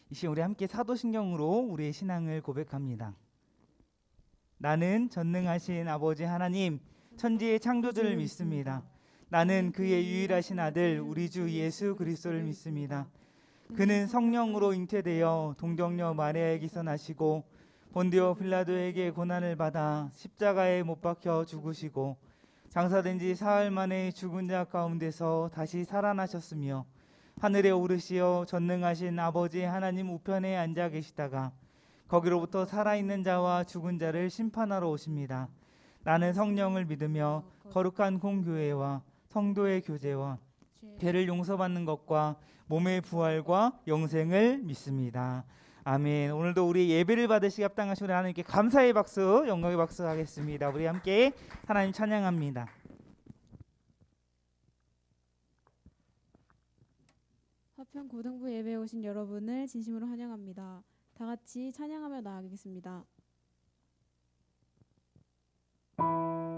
이 시간 우리 함께 사도신경으로 우리의 신앙을 고백합니다. 나는 전능하신 아버지 하나님, 천지의 창조주를 믿습니다. 나는 그의 유일하신 아들 우리 주 예수 그리스도를 믿습니다. 그는 성령으로 잉태되어 동정녀 마리아에게서 나시고 본디오 빌라도에게 고난을 받아 십자가에 못 박혀 죽으시고 장사된 지 사흘 만에 죽은 자 가운데서 다시 살아나셨으며 하늘에 오르시어 전능하신 아버지 하나님 우편에 앉아 계시다가 거기로부터 살아있는 자와 죽은 자를 심판하러 오십니다. 나는 성령을 믿으며 거룩한 공교회와 성도의 교제와 죄를 용서받는 것과 몸의 부활과 영생을 믿습니다. 아멘. 오늘도 우리 예배를 받으시기 합당하신 우리 하나님께 감사의 박수, 영광의 박수 하겠습니다. 우리 함께 하나님 찬양합니다. 화평 고등부 예배에 오신 여러분을 진심으로 환영합니다. 다 같이 찬양하며 나아가겠습니다. 도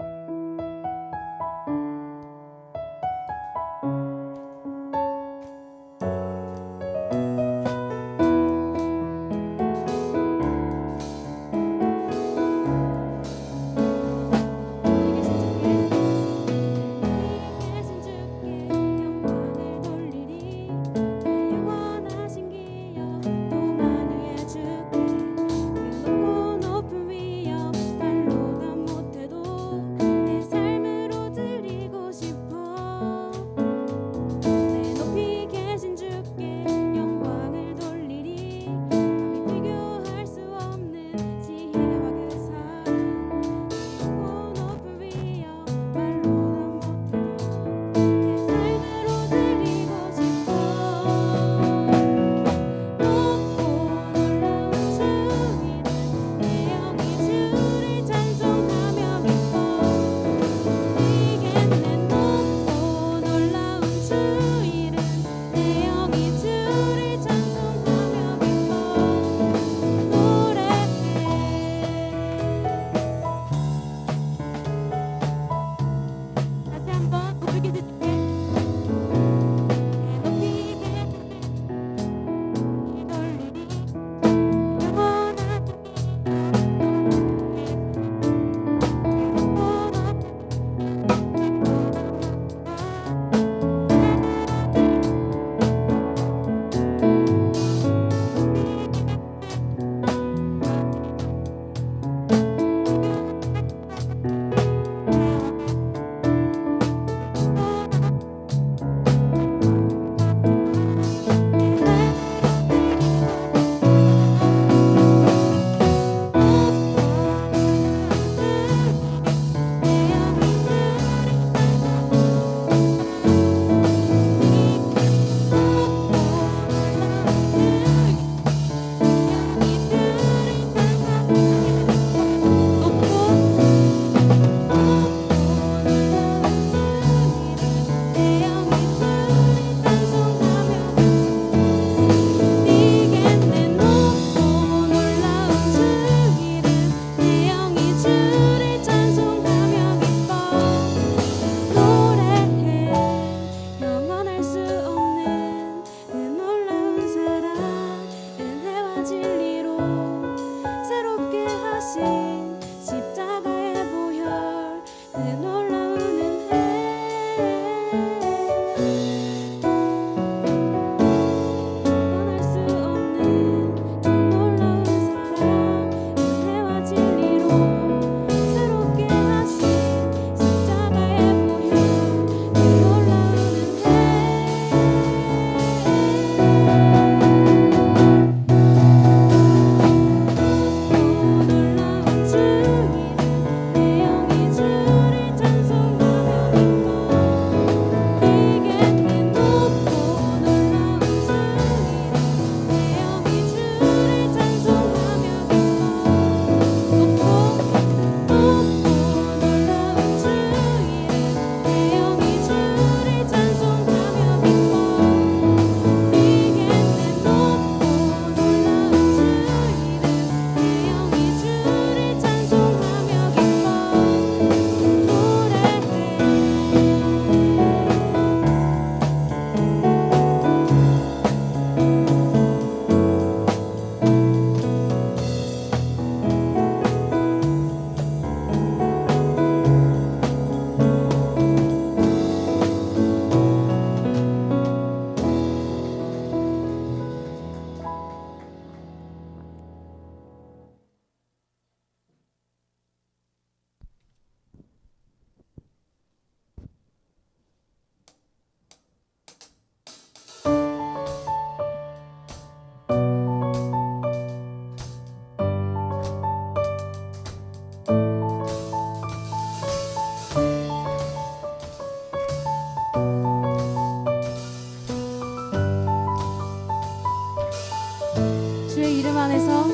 이름 안에서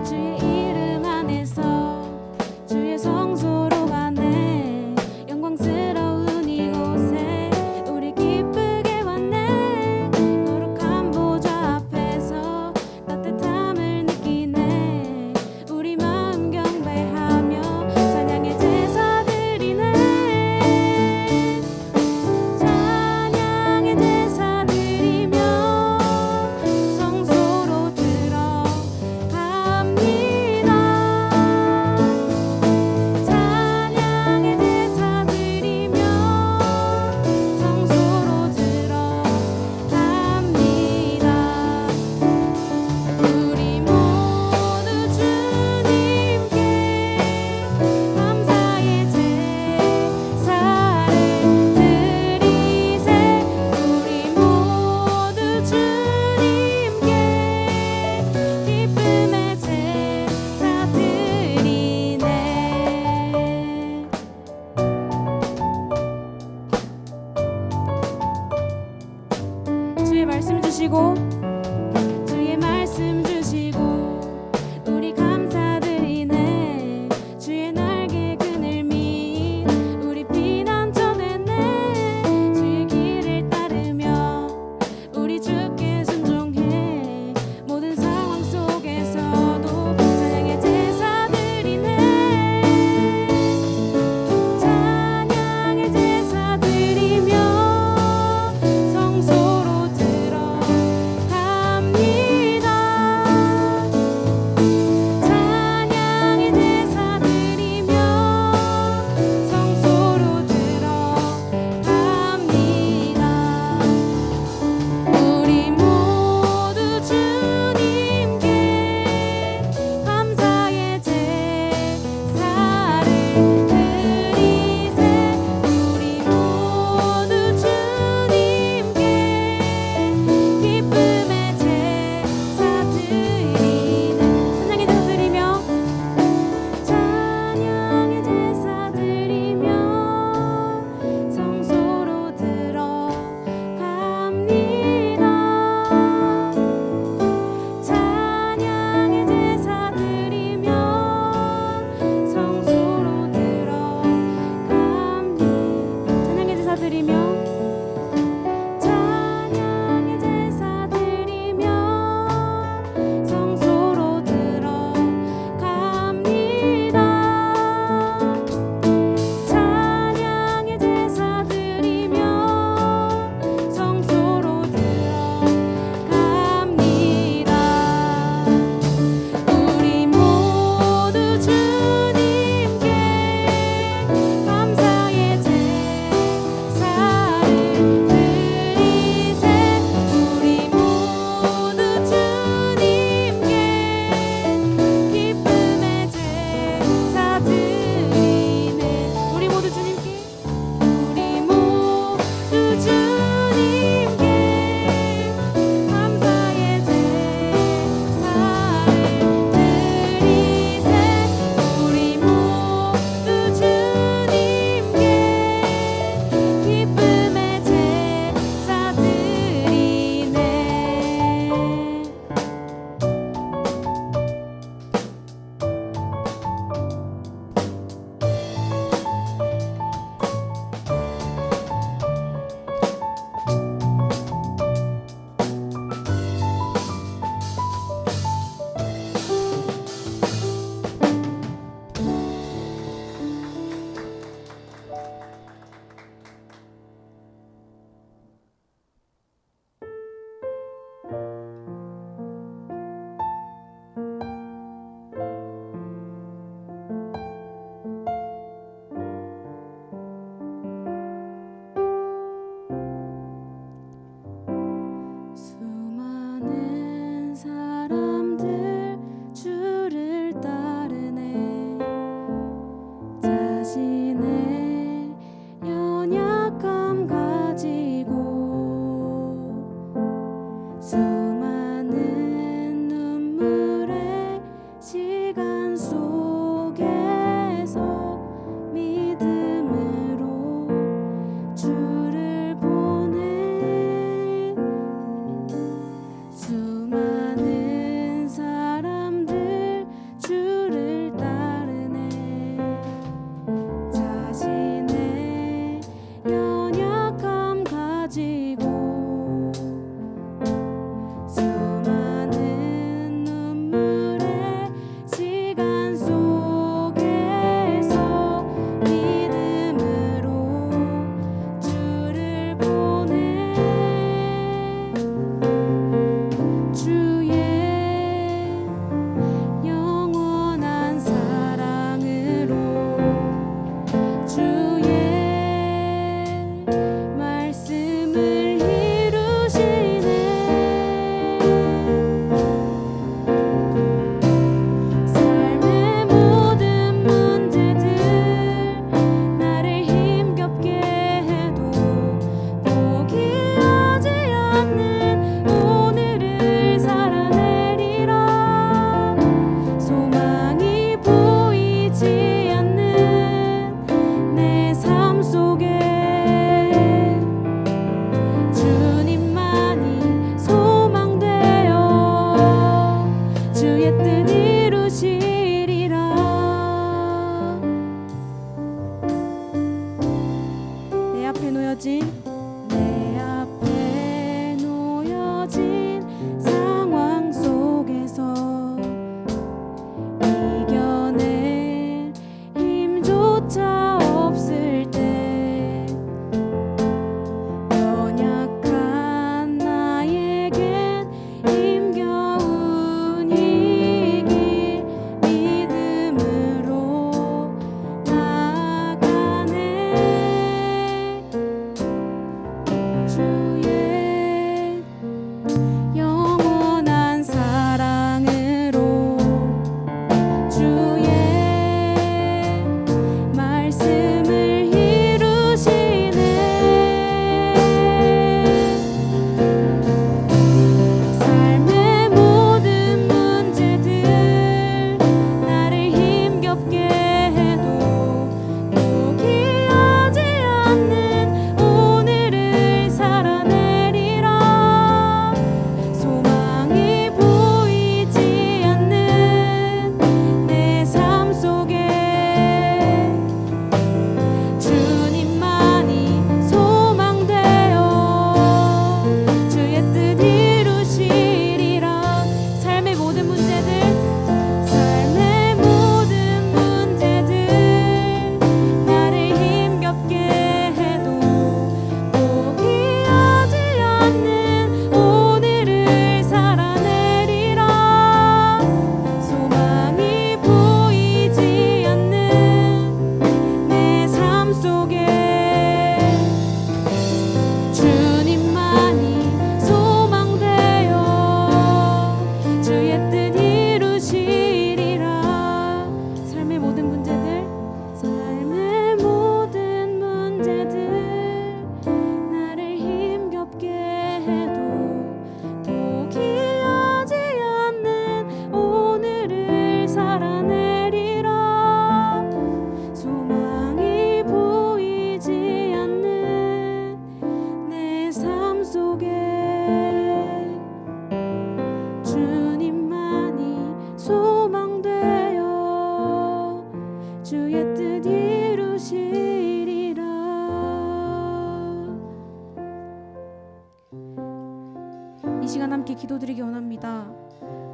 주의 이름 안에서 주의 성소로 가네 영광스러운 이곳에 우리 기쁘게 왔네 거룩한 보좌 앞에서 따뜻함을 느끼네 우리 마음 경배하며 찬양의 제사 드리네 찬양의 제사 드리며 성소로 들어갑니다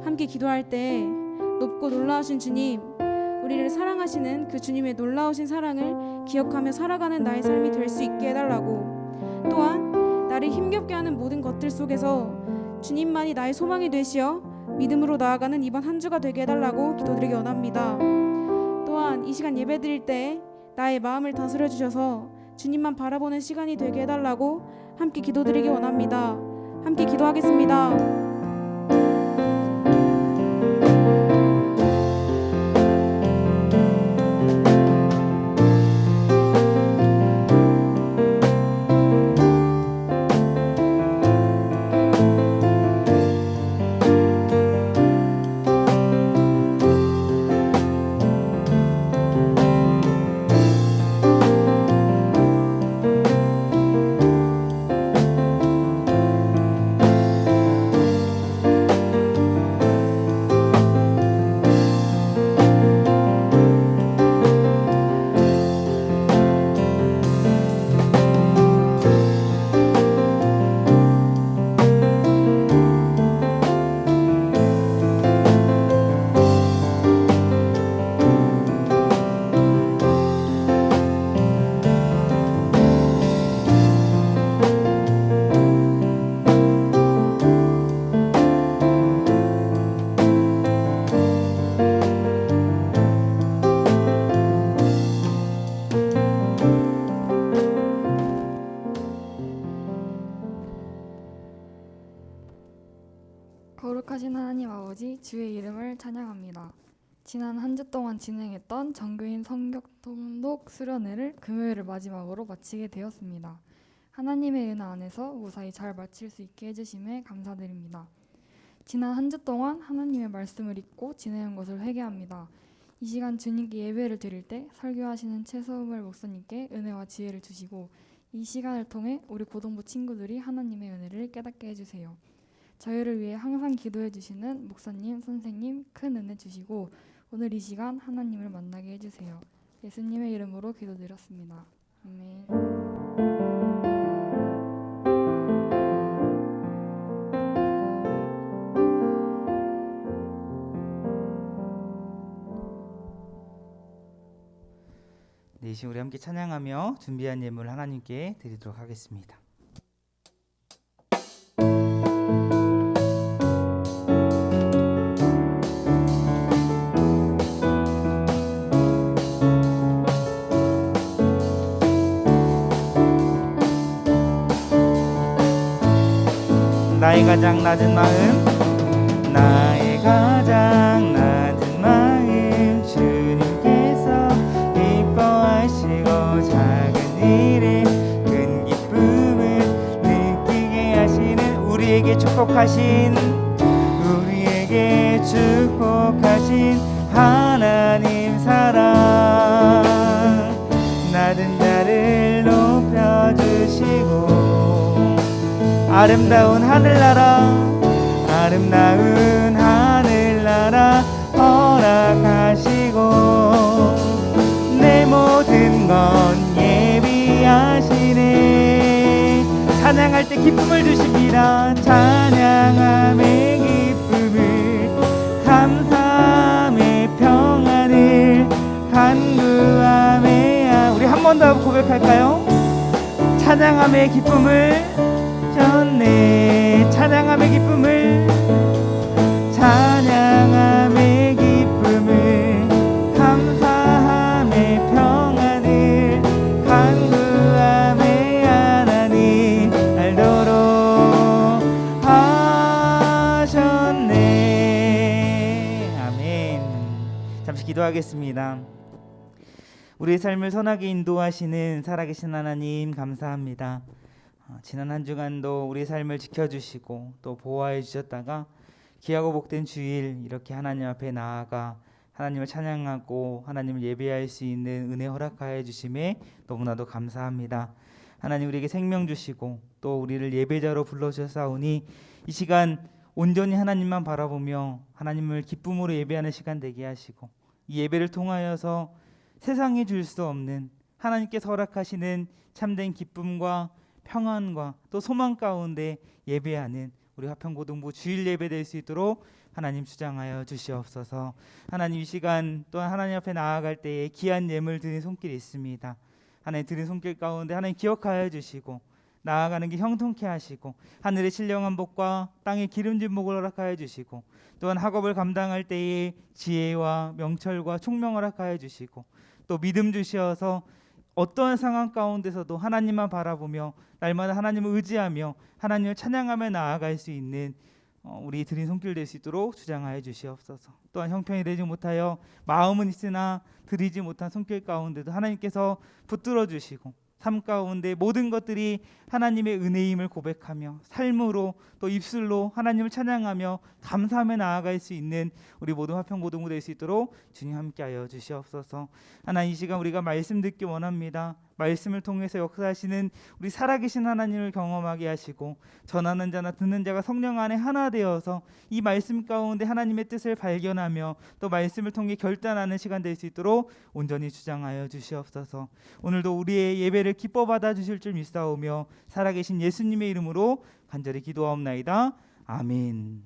함께 기도할 때 높고 놀라우신 주님, 우리를 사랑하시는 그 주님의 놀라우신 사랑을 기억하며 살아가는 나의 삶이 될 수 있게 해달라고, 또한 나를 힘겹게 하는 모든 것들 속에서 주님만이 나의 소망이 되시어 믿음으로 나아가는 이번 한 주가 되게 해달라고 기도드리기 원합니다. 또한 이 시간 예배드릴 때 나의 마음을 다스려 주셔서 주님만 바라보는 시간이 되게 해달라고 함께 기도드리기 원합니다. 함께 기도하겠습니다. 거룩하신 하나님 아버지, 주의 이름을 찬양합니다. 지난 한 주 동안 진행했던 정교인 성경 통독 수련회를 금요일을 마지막으로 마치게 되었습니다. 하나님의 은혜 안에서 무사히 잘 마칠 수 있게 해주심에 감사드립니다. 지난 한 주 동안 하나님의 말씀을 읽고 지내온 것을 회개합니다. 이 시간 주님께 예배를 드릴 때 설교하시는 최소물 목사님께 은혜와 지혜를 주시고, 이 시간을 통해 우리 고등부 친구들이 하나님의 은혜를 깨닫게 해주세요. 저희를 위해 항상 기도해 주시는 목사님, 선생님 큰 은혜 주시고, 오늘 이 시간 하나님을 만나게 해주세요. 예수님의 이름으로 기도드렸습니다. 아멘. 네, 이 시간 우리 함께 찬양하며 준비한 예물 하나님께 드리도록 하겠습니다. 나의 가장 낮은 마음, 나의 가장 낮은 마음, 주님께서 기뻐하시고 작은 일에 큰 기쁨을 느끼게 하시는 우리에게 축복하신 하나님 사랑, 낮은 자를 높여주시고 아름다운 하늘나라 허락하시고 내 모든 건 예비하시네. 찬양할 때 기쁨을 주십니다. 찬양함의 기쁨을, 감사함의 평안을, 간구함의 우리 한 번 더 고백할까요? 찬양함의 기쁨을 줬네. 찬양함의 기쁨을, 찬양함의 기쁨을, 감사함의 평안을, 간구함의 하나님 알도록 하셨네. 아멘. 잠시 기도하겠습니다. 우리의 삶을 선하게 인도하시는 살아계신 하나님 감사합니다. 지난 한 주간도 우리의 삶을 지켜주시고 또 보호해 주셨다가 귀하고 복된 주일 이렇게 하나님 앞에 나아가 하나님을 찬양하고 하나님을 예배할 수 있는 은혜 허락하여 주심에 너무나도 감사합니다. 하나님 우리에게 생명 주시고 또 우리를 예배자로 불러주셨사오니 이 시간 온전히 하나님만 바라보며 하나님을 기쁨으로 예배하는 시간 되게 하시고 이 예배를 통하여서 세상이 줄 수 없는 하나님께서 허락하시는 참된 기쁨과 평안과 또 소망 가운데 예배하는 우리 화평고등부 주일 예배 될 수 있도록 하나님 주장하여 주시옵소서. 하나님 이 시간 또한 하나님 앞에 나아갈 때에 귀한 예물 드린 손길이 있습니다. 하나님 드린 손길 가운데 하나님 기억하여 주시고 나아가는 길 형통케 하시고 하늘의 신령한 복과 땅의 기름진 복을 허락하여 주시고 또한 학업을 감당할 때에 지혜와 명철과 총명을 허락하여 주시고 또 믿음 주시어서 어떠한 상황 가운데서도 하나님만 바라보며 날마다 하나님을 의지하며 하나님을 찬양하며 나아갈 수 있는 우리 드린 손길 될 수 있도록 주장하여 주시옵소서. 또한 형편이 되지 못하여 마음은 있으나 드리지 못한 손길 가운데도 하나님께서 붙들어 주시고 삶 가운데 모든 것들이 하나님의 은혜임을 고백하며 삶으로 또 입술로 하나님을 찬양하며 감사하며 나아갈 수 있는 우리 모든 화평고등부 될 수 있도록 주님 함께하여 주시옵소서. 하나님 이 시간 우리가 말씀 듣기 원합니다. 말씀을 통해서 역사하시는 우리 살아계신 하나님을 경험하게 하시고 전하는 자나 듣는 자가 성령 안에 하나 되어서 이 말씀 가운데 하나님의 뜻을 발견하며 또 말씀을 통해 결단하는 시간 될 수 있도록 온전히 주장하여 주시옵소서. 오늘도 우리의 예배를 기뻐 받아 주실 줄 믿사오며 살아계신 예수님의 이름으로 간절히 기도하옵나이다. 아멘.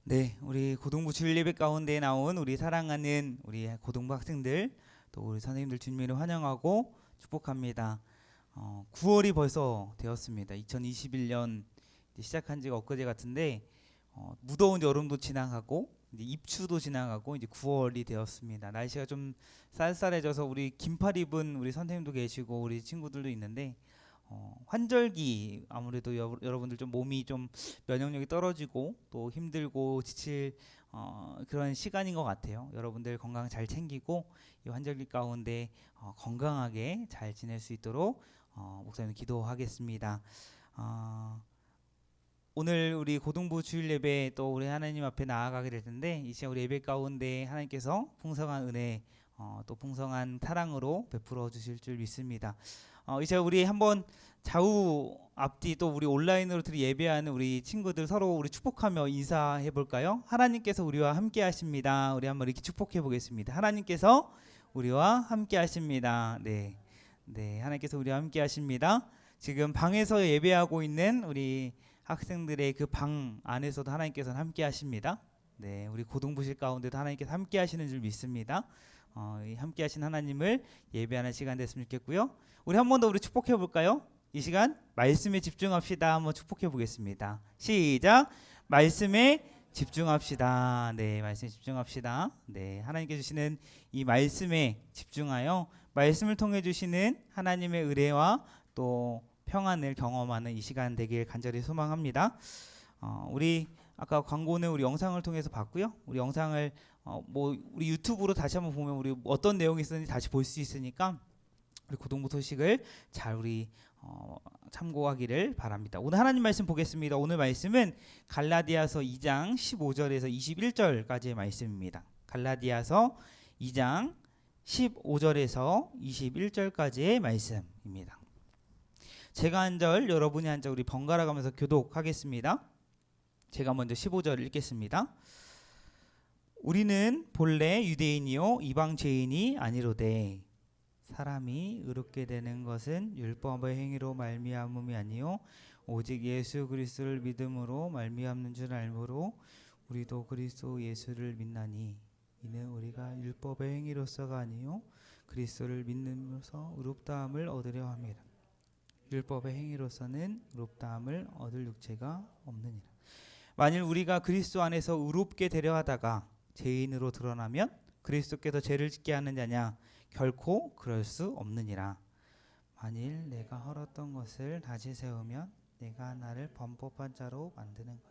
네, 우리 고등부 주일 예배 가운데 나온 우리 사랑하는 우리 고등부 학생들 또 우리 선생님들 주님을 환영하고 축복합니다. 9월이 벌써 되었습니다. 2021년 시작한 지가 엊그제 같은데 무더운 여름도 지나가고 이제 입추도 지나가고 이제 9월이 되었습니다. 날씨가 좀 쌀쌀해져서 우리 긴팔 입은 우리 선생님도 계시고 우리 친구들도 있는데 환절기 아무래도 여러분들 좀 몸이 좀 면역력이 떨어지고 또 힘들고 지칠 그런 시간인 것 같아요. 여러분들 건강 잘 챙기고 이 환절기 가운데 건강하게 잘 지낼 수 있도록 목사님 기도하겠습니다. 오늘 우리 고등부 주일 예배 또 우리 하나님 앞에 나아가게 될 텐데 이 시간 우리 예배 가운데 하나님께서 풍성한 은혜 또 풍성한 사랑으로 베풀어 주실 줄 믿습니다. 이제 우리 한번 좌우 앞뒤 또 우리 온라인으로 예배하는 우리 친구들 서로 우리 축복하며 인사해 볼까요? 하나님께서 우리와 함께 하십니다. 우리 한번 이렇게 축복해 보겠습니다. 하나님께서 우리와 함께 하십니다. 네, 하나님께서 우리와 함께 하십니다. 지금 방에서 예배하고 있는 우리 학생들의 그 방 안에서도 하나님께서는 함께 하십니다. 네, 우리 고등부실 가운데도 하나님께서 함께 하시는 줄 믿습니다. 이 함께 하신 하나님을 예배하는 시간 됐으면 좋겠고요. 우리 한 번 더 우리 축복해 볼까요? 이 시간 말씀에 집중합시다. 한번 축복해 보겠습니다. 시작. 말씀에 집중합시다. 네, 말씀에 집중합시다. 네, 하나님께 주시는 이 말씀에 집중하여 말씀을 통해 주시는 하나님의 은혜와 또 평안을 경험하는 이 시간 되길 간절히 소망합니다. 우리 아까 광고는 우리 영상을 통해서 봤고요. 우리 영상을 우리 유튜브로 다시 한번 보면 우리 어떤 내용이 있었는지 다시 볼 수 있으니까 우리 고등부 소식을 잘 우리 참고하기를 바랍니다. 오늘 하나님 말씀 보겠습니다. 오늘 말씀은 갈라디아서 2장 15절에서 21절까지의 말씀입니다. 갈라디아서 2장 15절에서 21절까지의 말씀입니다. 제가 한 절, 여러분이 한 절 우리 번갈아 가면서 교독하겠습니다. 제가 먼저 15절 읽겠습니다. 우리는 본래 유대인이요 이방 죄인이 아니로되 사람이 의롭게 되는 것은 율법의 행위로 말미암음이 아니요 오직 예수 그리스도를 믿음으로 말미암는 줄 알므로 우리도 그리스도 예수를 믿나니 이는 우리가 율법의 행위로서가 아니요 그리스도를 믿음으로써 의롭다함을 얻으려 함이라. 율법의 행위로서는 의롭다함을 얻을 육체가 없느니라. 만일 우리가 그리스도 안에서 의롭게 되려 하다가 죄인으로 드러나면 그리스도께서 죄를 짓게 하는 자냐? 결코 그럴 수 없느니라. 만일 내가 헐었던 것을 다시 세우면 내가 나를 범법한 자로 만드는 것.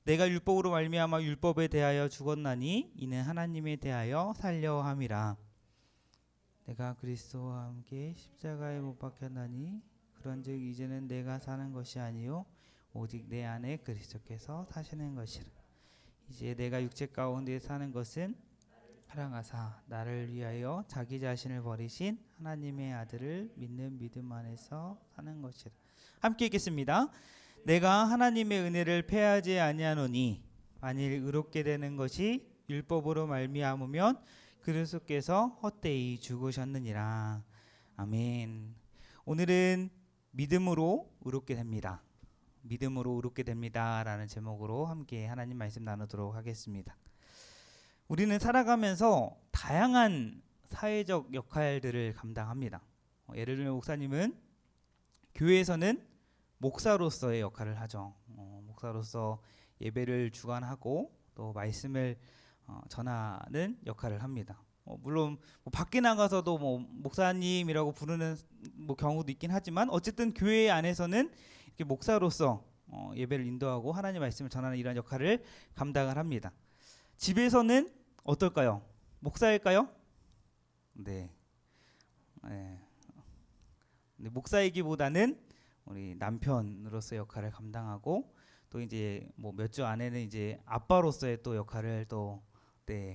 내가 율법으로 말미암아 율법에 대하여 죽었나니 이는 하나님에 대하여 살려 함이라. 내가 그리스도와 함께 십자가에 못 박혔나니 그런즉 이제는 내가 사는 것이 아니요 오직 내 안에 그리스도께서 사시는 것이라. 이제 내가 육체 가운데 사는 것은 사랑하사 나를 위하여 자기 자신을 버리신 하나님의 아들을 믿는 믿음 안에서 사는 것이라. 함께 읽겠습니다. 내가 하나님의 은혜를 패하지 아니하노니 만일 의롭게 되는 것이 율법으로 말미암으면 그리스도께서 헛되이 죽으셨느니라. 아멘. 오늘은 믿음으로 의롭게 됩니다. 믿음으로 의롭게 됩니다라는 제목으로 함께 하나님 말씀 나누도록 하겠습니다. 우리는 살아가면서 다양한 사회적 역할들을 감당합니다. 예를 들면 목사님은 교회에서는 목사로서의 역할을 하죠. 목사로서 예배를 주관하고 또 말씀을 전하는 역할을 합니다. 물론 밖에 나가서도 목사님이라고 부르는 경우도 있긴 하지만 어쨌든 교회 안에서는 이렇게 목사로서 예배를 인도하고 하나님의 말씀을 전하는 이런 역할을 감당을 합니다. 집에서는 어떨까요? 목사일까요? 네. 목사이기보다는 우리 남편으로서의 역할을 감당하고 또 이제 몇 주 안에는 이제 아빠로서의 또 역할을 또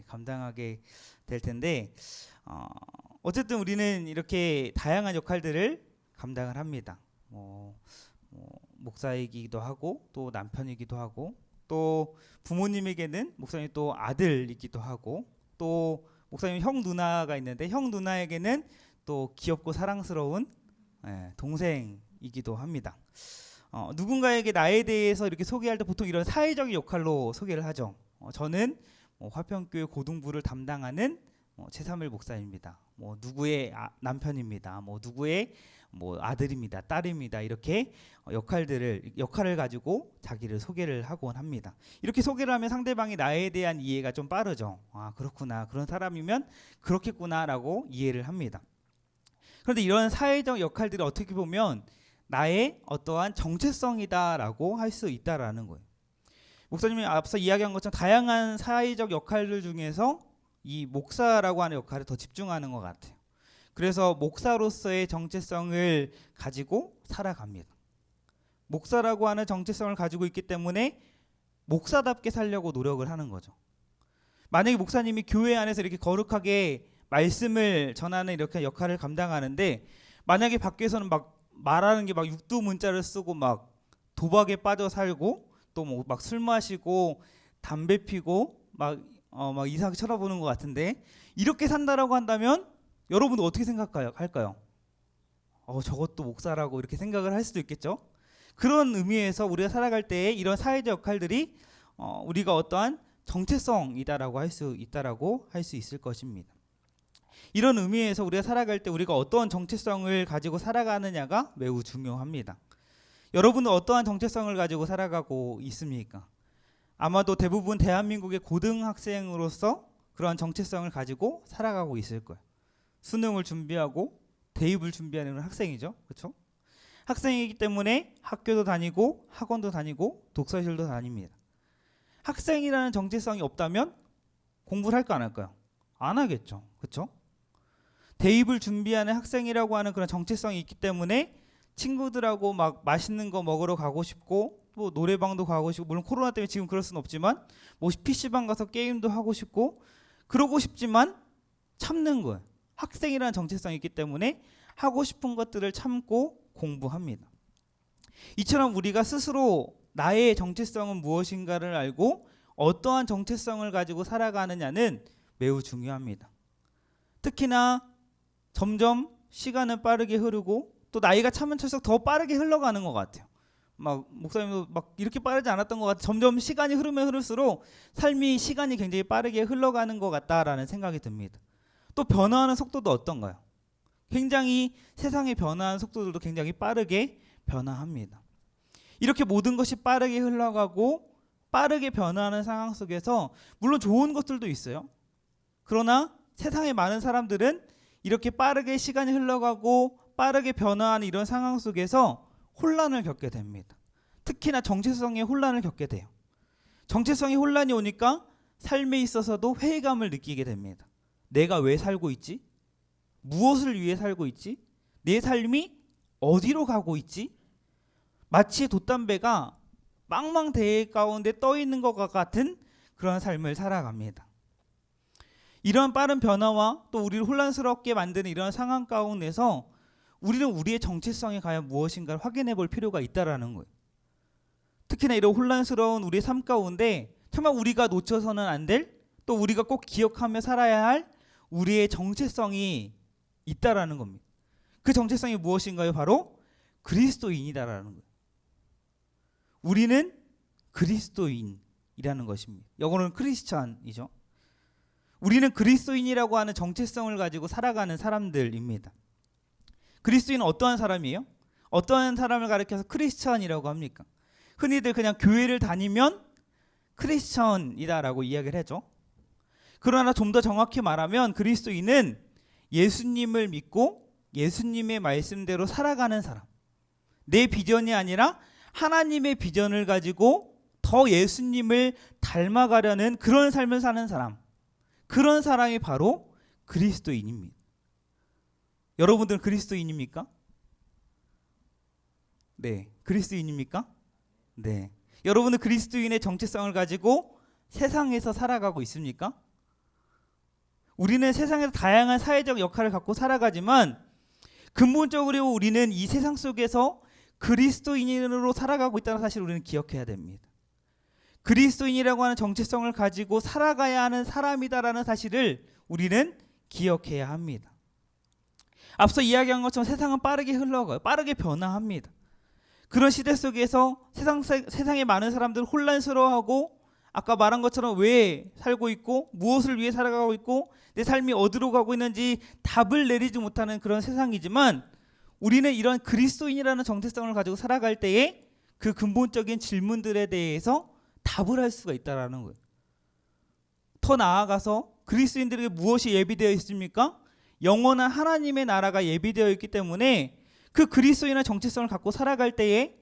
감당하게 될 텐데 어쨌든 우리는 이렇게 다양한 역할들을 감당을 합니다. 목사이기도 하고 또 남편이기도 하고 또 부모님에게는 목사님 또 아들이기도 하고 또 목사님 형 누나가 있는데 형 누나에게는 또 귀엽고 사랑스러운 동생이기도 합니다. 누군가에게 나에 대해서 이렇게 소개할 때 보통 이런 사회적인 역할로 소개를 하죠. 저는 화평교회 고등부를 담당하는 최삼일 목사입니다. 누구의 남편입니다. 누구의 아들입니다, 딸입니다. 이렇게 역할을 가지고 자기를 소개를 하곤 합니다. 이렇게 소개를 하면 상대방이 나에 대한 이해가 좀 빠르죠. 아, 그렇구나. 그런 사람이면 그렇겠구나라고 이해를 합니다. 그런데 이런 사회적 역할들이 어떻게 보면 나의 어떠한 정체성이다라고 할 수 있다라는 거예요. 목사님이 앞서 이야기한 것처럼 다양한 사회적 역할들 중에서 이 목사라고 하는 역할에 더 집중하는 것 같아요. 그래서 목사로서의 정체성을 가지고 살아갑니다. 목사라고 하는 정체성을 가지고 있기 때문에 목사답게 살려고 노력을 하는 거죠. 만약에 목사님이 교회 안에서 이렇게 거룩하게 말씀을 전하는 이렇게 역할을 감당하는데 만약에 밖에서는 막 말하는 게 막 육두문자를 쓰고 막 도박에 빠져 살고 또 막 술 마시고 담배 피고 막 이상하게 쳐다보는 것 같은데 이렇게 산다라고 한다면 여러분도 어떻게 생각할까요? 저것도 목사라고 이렇게 생각을 할 수도 있겠죠. 그런 의미에서 우리가 살아갈 때 이런 사회적 역할들이 우리가 어떠한 정체성이다라고 할 수 있다라고 할 수 있을 것입니다. 이런 의미에서 우리가 살아갈 때 우리가 어떠한 정체성을 가지고 살아가느냐가 매우 중요합니다. 여러분은 어떠한 정체성을 가지고 살아가고 있습니까? 아마도 대부분 대한민국의 고등학생으로서 그러한 정체성을 가지고 살아가고 있을 거예요. 수능을 준비하고 대입을 준비하는 학생이죠. 그렇죠? 학생이기 때문에 학교도 다니고 학원도 다니고 독서실도 다닙니다. 학생이라는 정체성이 없다면 공부를 할까 안 할까요? 안 하겠죠. 그렇죠? 대입을 준비하는 학생이라고 하는 그런 정체성이 있기 때문에 친구들하고 막 맛있는 거 먹으러 가고 싶고 또 노래방도 가고 싶고 물론 코로나 때문에 지금 그럴 수는 없지만 PC방 가서 게임도 하고 싶고 그러고 싶지만 참는 거예요. 학생이라는 정체성이 있기 때문에 하고 싶은 것들을 참고 공부합니다. 이처럼 우리가 스스로 나의 정체성은 무엇인가를 알고 어떠한 정체성을 가지고 살아가느냐는 매우 중요합니다. 특히나 점점 시간은 빠르게 흐르고 또 나이가 차면 찰수록 더 빠르게 흘러가는 것 같아요. 목사님도 이렇게 빠르지 않았던 것 같아요. 점점 시간이 흐르면 흐를수록 시간이 굉장히 빠르게 흘러가는 것 같다라는 생각이 듭니다. 또 변화하는 속도도 어떤가요? 굉장히 세상의 변화하는 속도들도 굉장히 빠르게 변화합니다. 이렇게 모든 것이 빠르게 흘러가고 빠르게 변화하는 상황 속에서 물론 좋은 것들도 있어요. 그러나 세상의 많은 사람들은 이렇게 빠르게 시간이 흘러가고 빠르게 변화하는 이런 상황 속에서 혼란을 겪게 됩니다. 특히나 정체성의 혼란을 겪게 돼요. 정체성의 혼란이 오니까 삶에 있어서도 회의감을 느끼게 됩니다. 내가 왜 살고 있지? 무엇을 위해 살고 있지? 내 삶이 어디로 가고 있지? 마치 돛담배가 망망대해 가운데 떠 있는 것과 같은 그런 삶을 살아갑니다. 이런 빠른 변화와 또 우리를 혼란스럽게 만드는 이런 상황 가운데서 우리는 우리의 정체성이 과연 무엇인가를 확인해 볼 필요가 있다라는 거예요. 특히나 이런 혼란스러운 우리의 삶 가운데 정말 우리가 놓쳐서는 안 될, 또 우리가 꼭 기억하며 살아야 할 우리의 정체성이 있다라는 겁니다. 그 정체성이 무엇인가요? 바로 그리스도인이다라는 거예요. 우리는 그리스도인이라는 것입니다. 영어로는 크리스찬이죠. 우리는 그리스도인이라고 하는 정체성을 가지고 살아가는 사람들입니다. 그리스도인은 어떠한 사람이에요? 어떠한 사람을 가리켜서 크리스찬이라고 합니까? 흔히들 그냥 교회를 다니면 크리스찬이다라고 이야기를 하죠. 그러나 좀 더 정확히 말하면 그리스도인은 예수님을 믿고 예수님의 말씀대로 살아가는 사람. 내 비전이 아니라 하나님의 비전을 가지고 더 예수님을 닮아가려는 그런 삶을 사는 사람. 그런 사람이 바로 그리스도인입니다. 여러분들은 그리스도인입니까? 네, 그리스도인입니까? 네. 여러분은 그리스도인의 정체성을 가지고 세상에서 살아가고 있습니까? 우리는 세상에서 다양한 사회적 역할을 갖고 살아가지만 근본적으로 우리는 이 세상 속에서 그리스도인으로 살아가고 있다는 사실을 우리는 기억해야 됩니다. 그리스도인이라고 하는 정체성을 가지고 살아가야 하는 사람이다라는 사실을 우리는 기억해야 합니다. 앞서 이야기한 것처럼 세상은 빠르게 흘러가요. 빠르게 변화합니다. 그런 시대 속에서 세상의 많은 사람들은 혼란스러워하고 아까 말한 것처럼 왜 살고 있고 무엇을 위해 살아가고 있고 내 삶이 어디로 가고 있는지 답을 내리지 못하는 그런 세상이지만 우리는 이런 그리스도인이라는 정체성을 가지고 살아갈 때에 그 근본적인 질문들에 대해서 답을 할 수가 있다는 거예요. 더 나아가서 그리스도인들에게 무엇이 예비되어 있습니까? 영원한 하나님의 나라가 예비되어 있기 때문에 그 그리스도인의 정체성을 갖고 살아갈 때에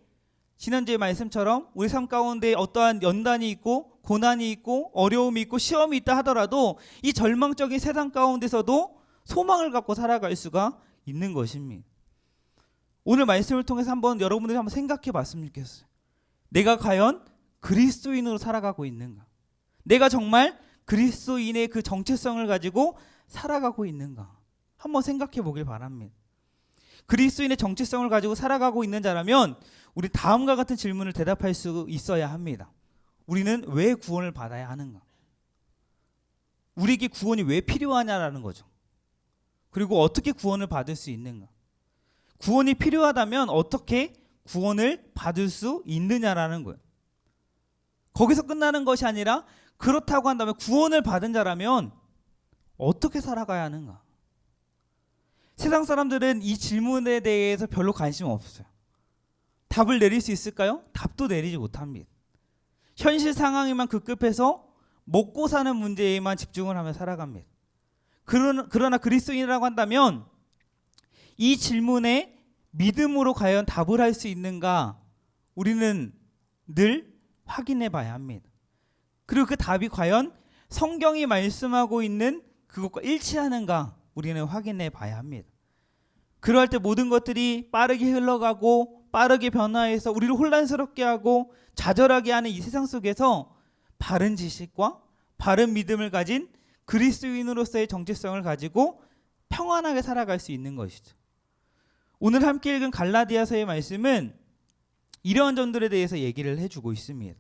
지난주의 말씀처럼 우리 삶 가운데 어떠한 연단이 있고 고난이 있고 어려움이 있고 시험이 있다 하더라도 이 절망적인 세상 가운데서도 소망을 갖고 살아갈 수가 있는 것입니다. 오늘 말씀을 통해서 여러분들이 한번 생각해 봤으면 좋겠어요. 내가 과연 그리스도인으로 살아가고 있는가? 내가 정말 그리스도인의 그 정체성을 가지고 살아가고 있는가? 한번 생각해 보길 바랍니다. 그리스도인의 정체성을 가지고 살아가고 있는 자라면 우리 다음과 같은 질문을 대답할 수 있어야 합니다. 우리는 왜 구원을 받아야 하는가? 우리에게 구원이 왜 필요하냐라는 거죠. 그리고 어떻게 구원을 받을 수 있는가? 구원이 필요하다면 어떻게 구원을 받을 수 있느냐라는 거예요. 거기서 끝나는 것이 아니라 그렇다고 한다면 구원을 받은 자라면 어떻게 살아가야 하는가? 세상 사람들은 이 질문에 대해서 별로 관심 없어요. 답을 내릴 수 있을까요? 답도 내리지 못합니다. 현실 상황에만 급급해서 먹고 사는 문제에만 집중을 하며 살아갑니다. 그러나 그리스도인이라고 한다면 이 질문에 믿음으로 과연 답을 할 수 있는가 우리는 늘 확인해 봐야 합니다. 그리고 그 답이 과연 성경이 말씀하고 있는 그것과 일치하는가 우리는 확인해 봐야 합니다. 그럴 때 모든 것들이 빠르게 흘러가고 빠르게 변화해서 우리를 혼란스럽게 하고 좌절하게 하는 이 세상 속에서 바른 지식과 바른 믿음을 가진 그리스도인으로서의 정체성을 가지고 평안하게 살아갈 수 있는 것이죠. 오늘 함께 읽은 갈라디아서의 말씀은 이러한 점들에 대해서 얘기를 해주고 있습니다.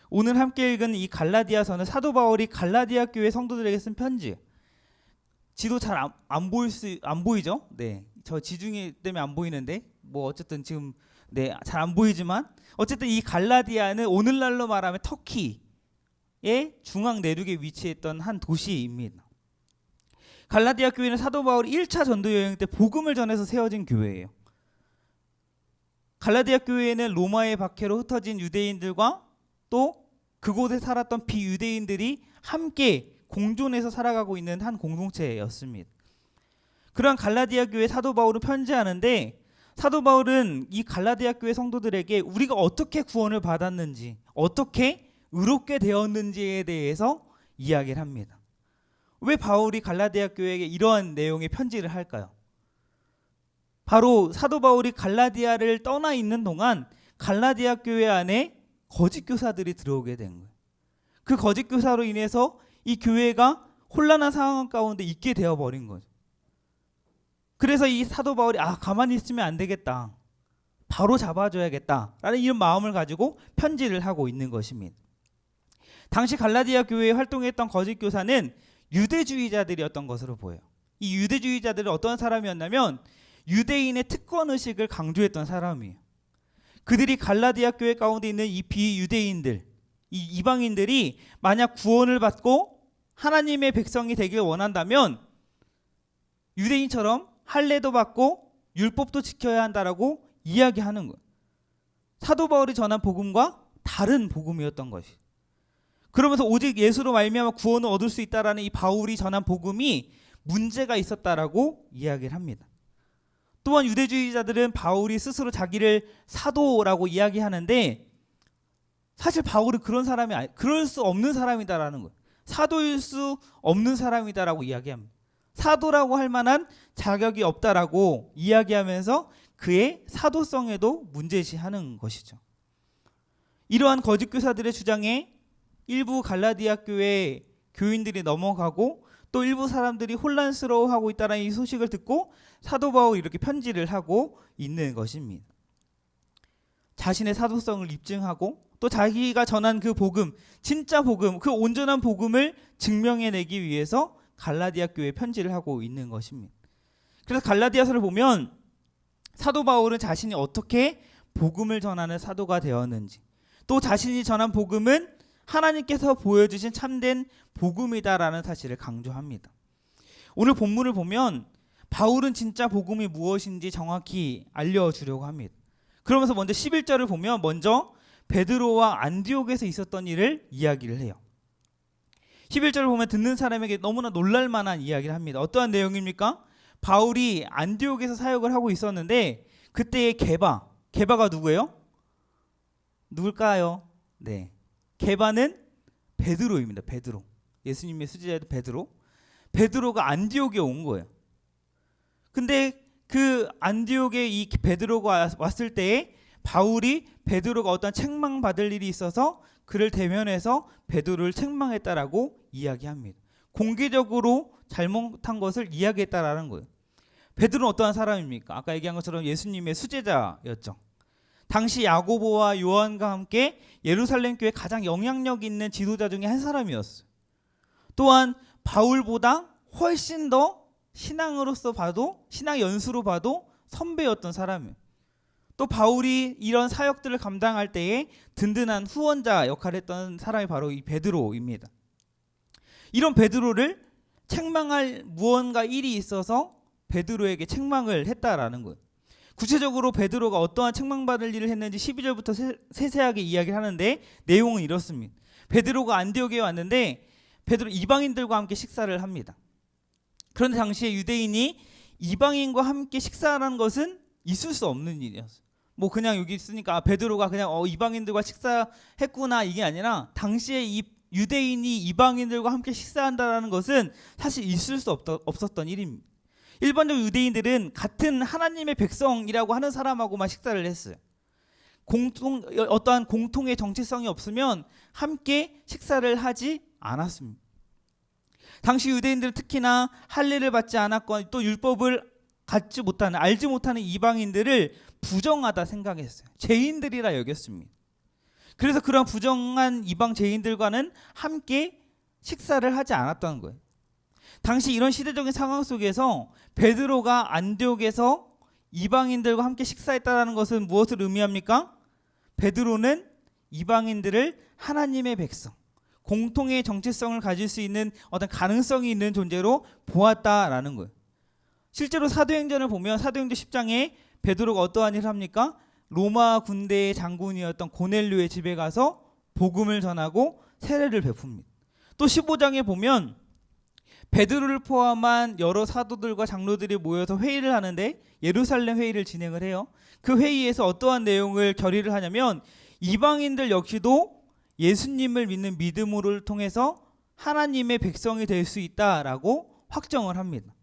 오늘 함께 읽은 이 갈라디아서는 사도 바울이 갈라디아 교회 성도들에게 쓴 편지. 지도 잘 안 보이죠? 네, 저 지중해 때문에 안 보이는데 뭐 어쨌든 지금 네, 잘 안 보이지만 어쨌든 이 갈라디아는 오늘날로 말하면 터키의 중앙 내륙에 위치했던 한 도시입니다. 갈라디아 교회는 사도 바울이 1차 전도 여행 때 복음을 전해서 세워진 교회예요. 갈라디아 교회는 로마의 박해로 흩어진 유대인들과 또 그곳에 살았던 비유대인들이 함께 공존해서 살아가고 있는 한 공동체였습니다. 그러한 갈라디아 교회 사도 바울은 편지하는데 사도 바울은 이 갈라디아 교회 성도들에게 우리가 어떻게 구원을 받았는지, 어떻게 의롭게 되었는지에 대해서 이야기를 합니다. 왜 바울이 갈라디아 교회에게 이러한 내용의 편지를 할까요? 바로 사도 바울이 갈라디아를 떠나 있는 동안 갈라디아 교회 안에 거짓 교사들이 들어오게 된 거예요. 그 거짓 교사로 인해서 이 교회가 혼란한 상황 가운데 있게 되어버린 거죠. 그래서 이 사도 바울이 가만히 있으면 안 되겠다, 바로 잡아줘야겠다라는 이런 마음을 가지고 편지를 하고 있는 것입니다. 당시 갈라디아 교회에 활동했던 거짓 교사는 유대주의자들이었던 것으로 보여요. 이 유대주의자들은 어떤 사람이었냐면 유대인의 특권의식을 강조했던 사람이에요. 그들이 갈라디아 교회 가운데 있는 이 비유대인들, 이 이방인들이 만약 구원을 받고 하나님의 백성이 되길 원한다면 유대인처럼 할례도 받고 율법도 지켜야 한다라고 이야기하는 거예요. 사도 바울이 전한 복음과 다른 복음이었던 것이. 그러면서 오직 예수로 말미암아 구원을 얻을 수 있다라는 이 바울이 전한 복음이 문제가 있었다라고 이야기를 합니다. 또한 유대주의자들은 바울이 스스로 자기를 사도라고 이야기하는데 사실 바울은 그럴 수 없는 사람이다라는 거예요. 사도일 수 없는 사람이다라고 이야기합니다. 사도라고 할 만한 자격이 없다라고 이야기하면서 그의 사도성에도 문제시하는 것이죠. 이러한 거짓 교사들의 주장에 일부 갈라디아 교회 교인들이 넘어가고 또 일부 사람들이 혼란스러워하고 있다는 이 소식을 듣고 사도 바울이 이렇게 편지를 하고 있는 것입니다. 자신의 사도성을 입증하고 또 자기가 전한 그 복음, 진짜 복음, 그 온전한 복음을 증명해내기 위해서 갈라디아 교회에 편지를 하고 있는 것입니다. 그래서 갈라디아서를 보면 사도 바울은 자신이 어떻게 복음을 전하는 사도가 되었는지, 또 자신이 전한 복음은 하나님께서 보여주신 참된 복음이다라는 사실을 강조합니다. 오늘 본문을 보면 바울은 진짜 복음이 무엇인지 정확히 알려주려고 합니다. 그러면서 먼저 11절을 보면 먼저 베드로와 안디옥에서 있었던 일을 이야기를 해요. 11절을 보면 듣는 사람에게 너무나 놀랄만한 이야기를 합니다. 어떠한 내용입니까? 바울이 안디옥에서 사역을 하고 있었는데 그때의 게바가 누구예요? 누굴까요? 네, 게바는 베드로입니다. 베드로, 예수님의 수제자 베드로가 안디옥에 온 거예요. 근데 그 안디옥에 이 베드로가 왔을 때에 바울이 베드로가 어떤 책망받을 일이 있어서 그를 대면해서 베드로를 책망했다라고 이야기합니다. 공개적으로 잘못한 것을 이야기했다라는 거예요. 베드로는 어떠한 사람입니까? 아까 얘기한 것처럼 예수님의 수제자였죠. 당시 야고보와 요한과 함께 예루살렘 교회 가장 영향력 있는 지도자 중에 한 사람이었어요. 또한 바울보다 훨씬 더 신앙으로서 봐도, 신앙 연수로 봐도 선배였던 사람이에요. 또 바울이 이런 사역들을 감당할 때에 든든한 후원자 역할을 했던 사람이 바로 이 베드로입니다. 이런 베드로를 책망할 무언가 일이 있어서 베드로에게 책망을 했다라는 거예요. 구체적으로 베드로가 어떠한 책망받을 일을 했는지 12절부터 세세하게 이야기를 하는데 내용은 이렇습니다. 베드로가 안디옥에 왔는데 베드로 이방인들과 함께 식사를 합니다. 그런데 당시에 유대인이 이방인과 함께 식사하는 것은 있을 수 없는 일이었어요. 뭐 그냥 여기 있으니까 베드로가 그냥 이방인들과 식사했구나 이게 아니라 당시에 이 유대인이 이방인들과 함께 식사한다는 것은 사실 있을 수 없었던 일입니다. 일반적으로 유대인들은 같은 하나님의 백성이라고 하는 사람하고만 식사를 했어요. 어떠한 공통의 정체성이 없으면 함께 식사를 하지 않았습니다. 당시 유대인들은 특히나 할례를 받지 않았거나 또 율법을 알지 못하는 이방인들을 부정하다 생각했어요. 죄인들이라 여겼습니다. 그래서 그런 부정한 이방 죄인들과는 함께 식사를 하지 않았던 거예요. 당시 이런 시대적인 상황 속에서 베드로가 안디옥에서 이방인들과 함께 식사했다는 것은 무엇을 의미합니까? 베드로는 이방인들을 하나님의 백성, 공통의 정체성을 가질 수 있는 어떤 가능성이 있는 존재로 보았다라는 거예요. 실제로 사도행전을 보면 사도행전 10장에 베드로가 어떠한 일을 합니까? 로마 군대의 장군이었던 고넬료의 집에 가서 복음을 전하고 세례를 베풉니다. 또 15장에 보면 베드로를 포함한 여러 사도들과 장로들이 모여서 회의를 하는데 예루살렘 회의를 진행을 해요. 그 회의에서 어떠한 내용을 결의를 하냐면 이방인들 역시도 예수님을 믿는 믿음을 통해서 하나님의 백성이 될 수 있다라고 확정을 합니다.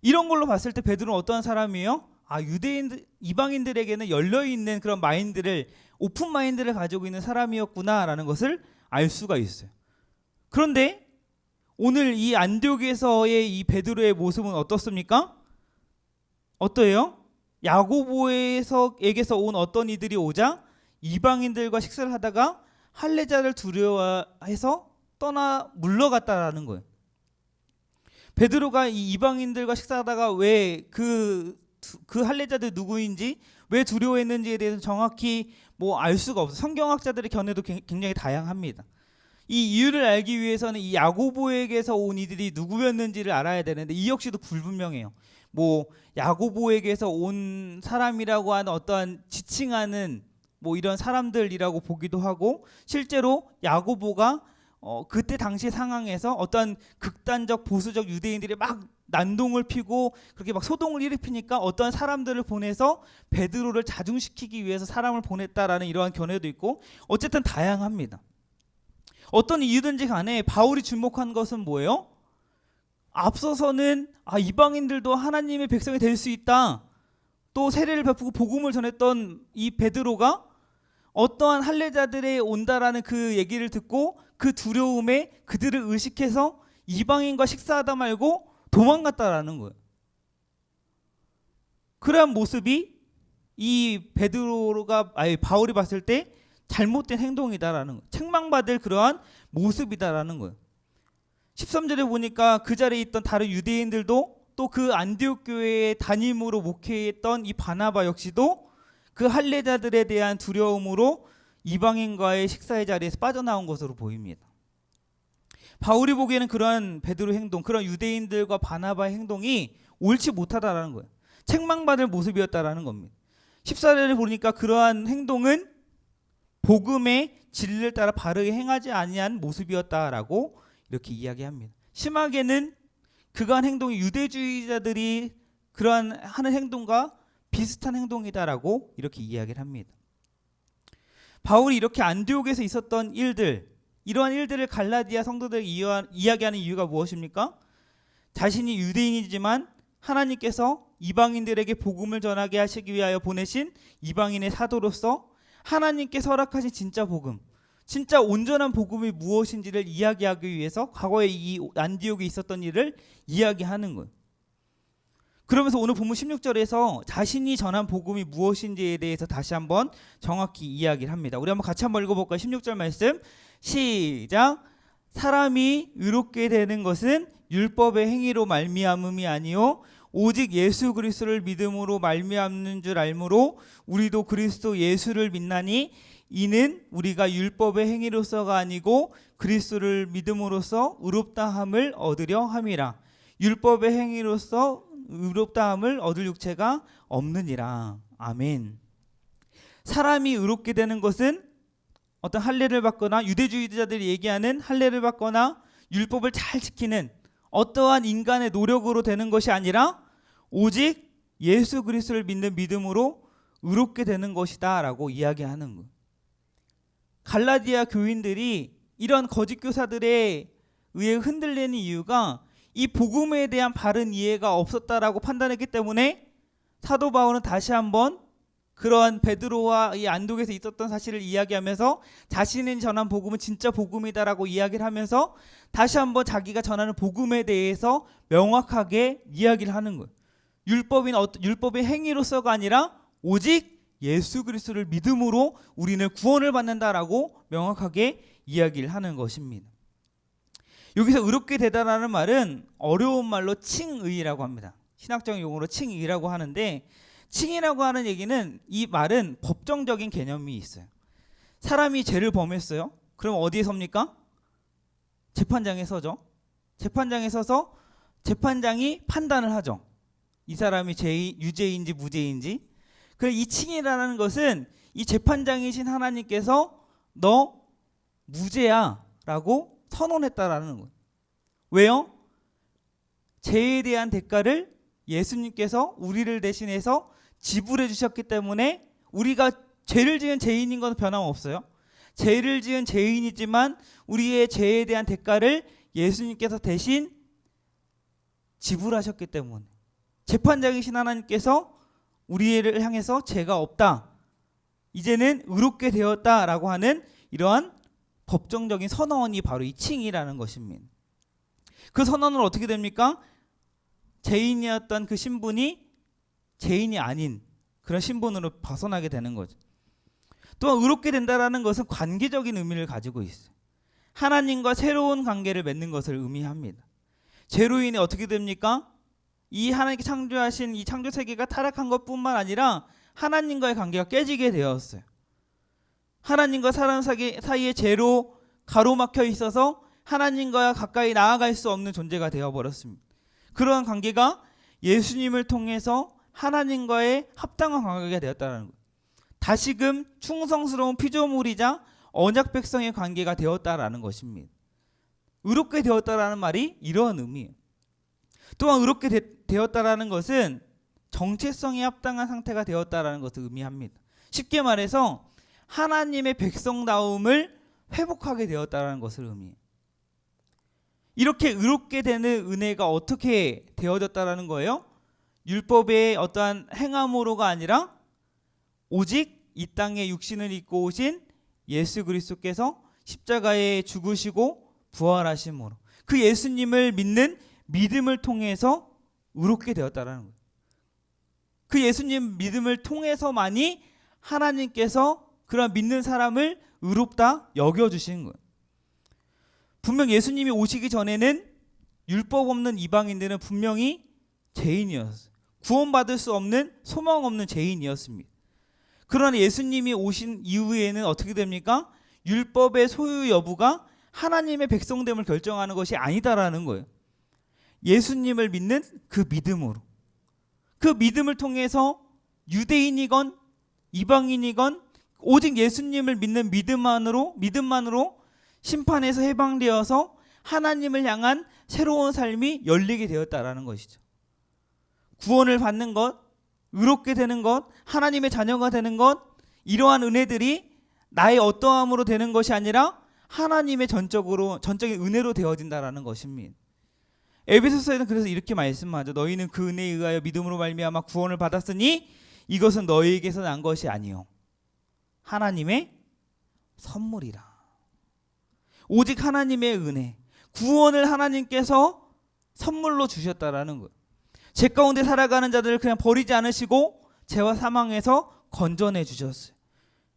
이런 걸로 봤을 때 베드로는 어떠한 사람이에요? 유대인들, 이방인들에게는 열려있는 그런 마인드를, 오픈 마인드를 가지고 있는 사람이었구나라는 것을 알 수가 있어요. 그런데 오늘 이 안디옥에서의 이 베드로의 모습은 어떻습니까? 어떠해요? 야고보에게서 온 어떤 이들이 오자 이방인들과 식사를 하다가 할례자를 두려워해서 물러갔다라는 거예요. 베드로가 이 이방인들과 식사하다가 왜 그 할례자들 누구인지 왜 두려워했는지에 대해서 정확히 알 수가 없어요. 성경학자들의 견해도 굉장히 다양합니다. 이 이유를 알기 위해서는 이 야고보에게서 온 이들이 누구였는지를 알아야 되는데 이 역시도 불분명해요. 야고보에게서 온 사람이라고 하는 어떠한 지칭하는 이런 사람들이라고 보기도 하고, 실제로 야고보가 그때 당시 상황에서 어떤 극단적 보수적 유대인들이 막 난동을 피고 그렇게 막 소동을 일으키니까 어떤 사람들을 보내서 베드로를 자중시키기 위해서 사람을 보냈다라는 이러한 견해도 있고, 어쨌든 다양합니다. 어떤 이유든지 간에 바울이 주목한 것은 뭐예요? 앞서서는 이방인들도 하나님의 백성이 될 수 있다, 또 세례를 베푸고 복음을 전했던 이 베드로가 어떠한 할례자들에 온다라는 그 얘기를 듣고 그 두려움에 그들을 의식해서 이방인과 식사하다 말고 도망갔다라는 거예요. 그러한 모습이 이 바울이 봤을 때 잘못된 행동이다라는 거예요. 책망받을 그러한 모습이다라는 거예요. 13절에 보니까 그 자리에 있던 다른 유대인들도 또 그 안디옥 교회의 담임으로 목회했던 이 바나바 역시도 그 할례자들에 대한 두려움으로 이방인과의 식사의 자리에서 빠져나온 것으로 보입니다. 바울이 보기에는 그러한 베드로 행동, 그런 유대인들과 바나바의 행동이 옳지 못하다라는 거예요. 책망받을 모습이었다라는 겁니다. 14절에 보니까 그러한 행동은 복음의 진리를 따라 바르게 행하지 아니한 모습이었다라고 이렇게 이야기합니다. 심하게는 그러한 행동이 유대주의자들이 그러한 하는 행동과 비슷한 행동이다라고 이렇게 이야기를 합니다. 바울이 이렇게 안디옥에서 있었던 일들, 이러한 일들을 갈라디아 성도들에게 이야기하는 이유가 무엇입니까? 자신이 유대인이지만 하나님께서 이방인들에게 복음을 전하게 하시기 위하여 보내신 이방인의 사도로서 하나님께 허락하신 진짜 복음, 진짜 온전한 복음이 무엇인지를 이야기하기 위해서 과거에 이 안디옥에 있었던 일을 이야기하는 거예요. 그러면서 오늘 본문 16절에서 자신이 전한 복음이 무엇인지에 대해서 다시 한번 정확히 이야기를 합니다. 우리 한번 같이 한번 읽어볼까요? 16절 말씀 시작. 사람이 의롭게 되는 것은 율법의 행위로 말미암음이 아니요 오직 예수 그리스도를 믿음으로 말미암는 줄 알므로 우리도 그리스도 예수를 믿나니 이는 우리가 율법의 행위로서가 아니고 그리스도를 믿음으로써 의롭다함을 얻으려 함이라. 율법의 행위로서 의롭다함을 얻을 육체가 없느니라. 아멘. 사람이 의롭게 되는 것은 어떤 할례를 받거나 유대주의자들이 얘기하는 할례를 받거나 율법을 잘 지키는 어떠한 인간의 노력으로 되는 것이 아니라 오직 예수 그리스도를 믿는 믿음으로 의롭게 되는 것이다 라고 이야기하는 거예요. 갈라디아 교인들이 이런 거짓 교사들에 의해 흔들리는 이유가 이 복음에 대한 바른 이해가 없었다라고 판단했기 때문에 사도 바울은 다시 한번 그러한 베드로와 이 안독에서 있었던 사실을 이야기하면서 자신이 전한 복음은 진짜 복음이다라고 이야기를 하면서 다시 한번 자기가 전하는 복음에 대해서 명확하게 이야기를 하는 거예요. 율법의 행위로서가 아니라 오직 예수 그리스도를 믿음으로 우리는 구원을 받는다라고 명확하게 이야기를 하는 것입니다. 여기서 의롭게 되다라는 말은 어려운 말로 칭의라고 합니다. 신학적인 용어로 칭의라고 하는데, 칭의라고 하는 얘기는 이 말은 법정적인 개념이 있어요. 사람이 죄를 범했어요. 그럼 어디에 섭니까? 재판장에 서죠. 재판장에 서서 재판장이 판단을 하죠. 이 사람이 유죄인지 무죄인지. 그래서 이 칭의라는 것은 이 재판장이신 하나님께서 너 무죄야 라고 선언했다라는 거예요. 왜요? 죄에 대한 대가를 예수님께서 우리를 대신해서 지불해 주셨기 때문에 우리가 죄를 지은 죄인인 건 변함없어요. 죄를 지은 죄인이지만 우리의 죄에 대한 대가를 예수님께서 대신 지불하셨기 때문에 재판장이신 하나님께서 우리를 향해서 죄가 없다, 이제는 의롭게 되었다라고 하는 이러한 법정적인 선언이 바로 이 칭이라는 것입니다. 그 선언은 어떻게 됩니까? 죄인이었던 그 신분이 죄인이 아닌 그런 신분으로 벗어나게 되는 거죠. 또한 의롭게 된다라는 것은 관계적인 의미를 가지고 있어요. 하나님과 새로운 관계를 맺는 것을 의미합니다. 죄로 인해 어떻게 됩니까? 이 하나님께 창조하신 이 창조 세계가 타락한 것뿐만 아니라 하나님과의 관계가 깨지게 되었어요. 하나님과 사람 사이의 죄로 가로막혀 있어서 하나님과 가까이 나아갈 수 없는 존재가 되어버렸습니다. 그러한 관계가 예수님을 통해서 하나님과의 합당한 관계가 되었다는 거예요. 다시금 충성스러운 피조물이자 언약 백성의 관계가 되었다라는 것입니다. 의롭게 되었다라는 말이 이러한 의미예요. 또한 의롭게 되었다라는 것은 정체성이 합당한 상태가 되었다라는 것을 의미합니다. 쉽게 말해서 하나님의 백성다움을 회복하게 되었다라는 것을 의미해요. 이렇게 의롭게 되는 은혜가 어떻게 되어졌다라는 거예요? 율법의 어떠한 행함으로가 아니라 오직 이 땅에 육신을 입고 오신 예수 그리스도께서 십자가에 죽으시고 부활하심으로 그 예수님을 믿는 믿음을 통해서 의롭게 되었다라는 거예요. 그 예수님 믿음을 통해서만이 하나님께서 그런 믿는 사람을 의롭다 여겨주시는 거예요. 분명 예수님이 오시기 전에는 율법 없는 이방인들은 분명히 죄인이었어요. 구원받을 수 없는 소망 없는 죄인이었습니다. 그러나 예수님이 오신 이후에는 어떻게 됩니까? 율법의 소유 여부가 하나님의 백성됨을 결정하는 것이 아니다라는 거예요. 예수님을 믿는 그 믿음으로, 그 믿음을 통해서 유대인이건 이방인이건 오직 예수님을 믿는 믿음만으로 심판에서 해방되어서 하나님을 향한 새로운 삶이 열리게 되었다라는 것이죠. 구원을 받는 것, 의롭게 되는 것, 하나님의 자녀가 되는 것, 이러한 은혜들이 나의 어떠함으로 되는 것이 아니라 하나님의 전적인 은혜로 되어진다라는 것입니다. 에베소서에는 그래서 이렇게 말씀하죠. 너희는 그 은혜에 의하여 믿음으로 말미암아 구원을 받았으니 이것은 너희에게서 난 것이 아니요 하나님의 선물이라. 오직 하나님의 은혜, 구원을 하나님께서 선물로 주셨다라는 거예요. 죄 가운데 살아가는 자들을 그냥 버리지 않으시고 죄와 사망에서 건져내 주셨어요.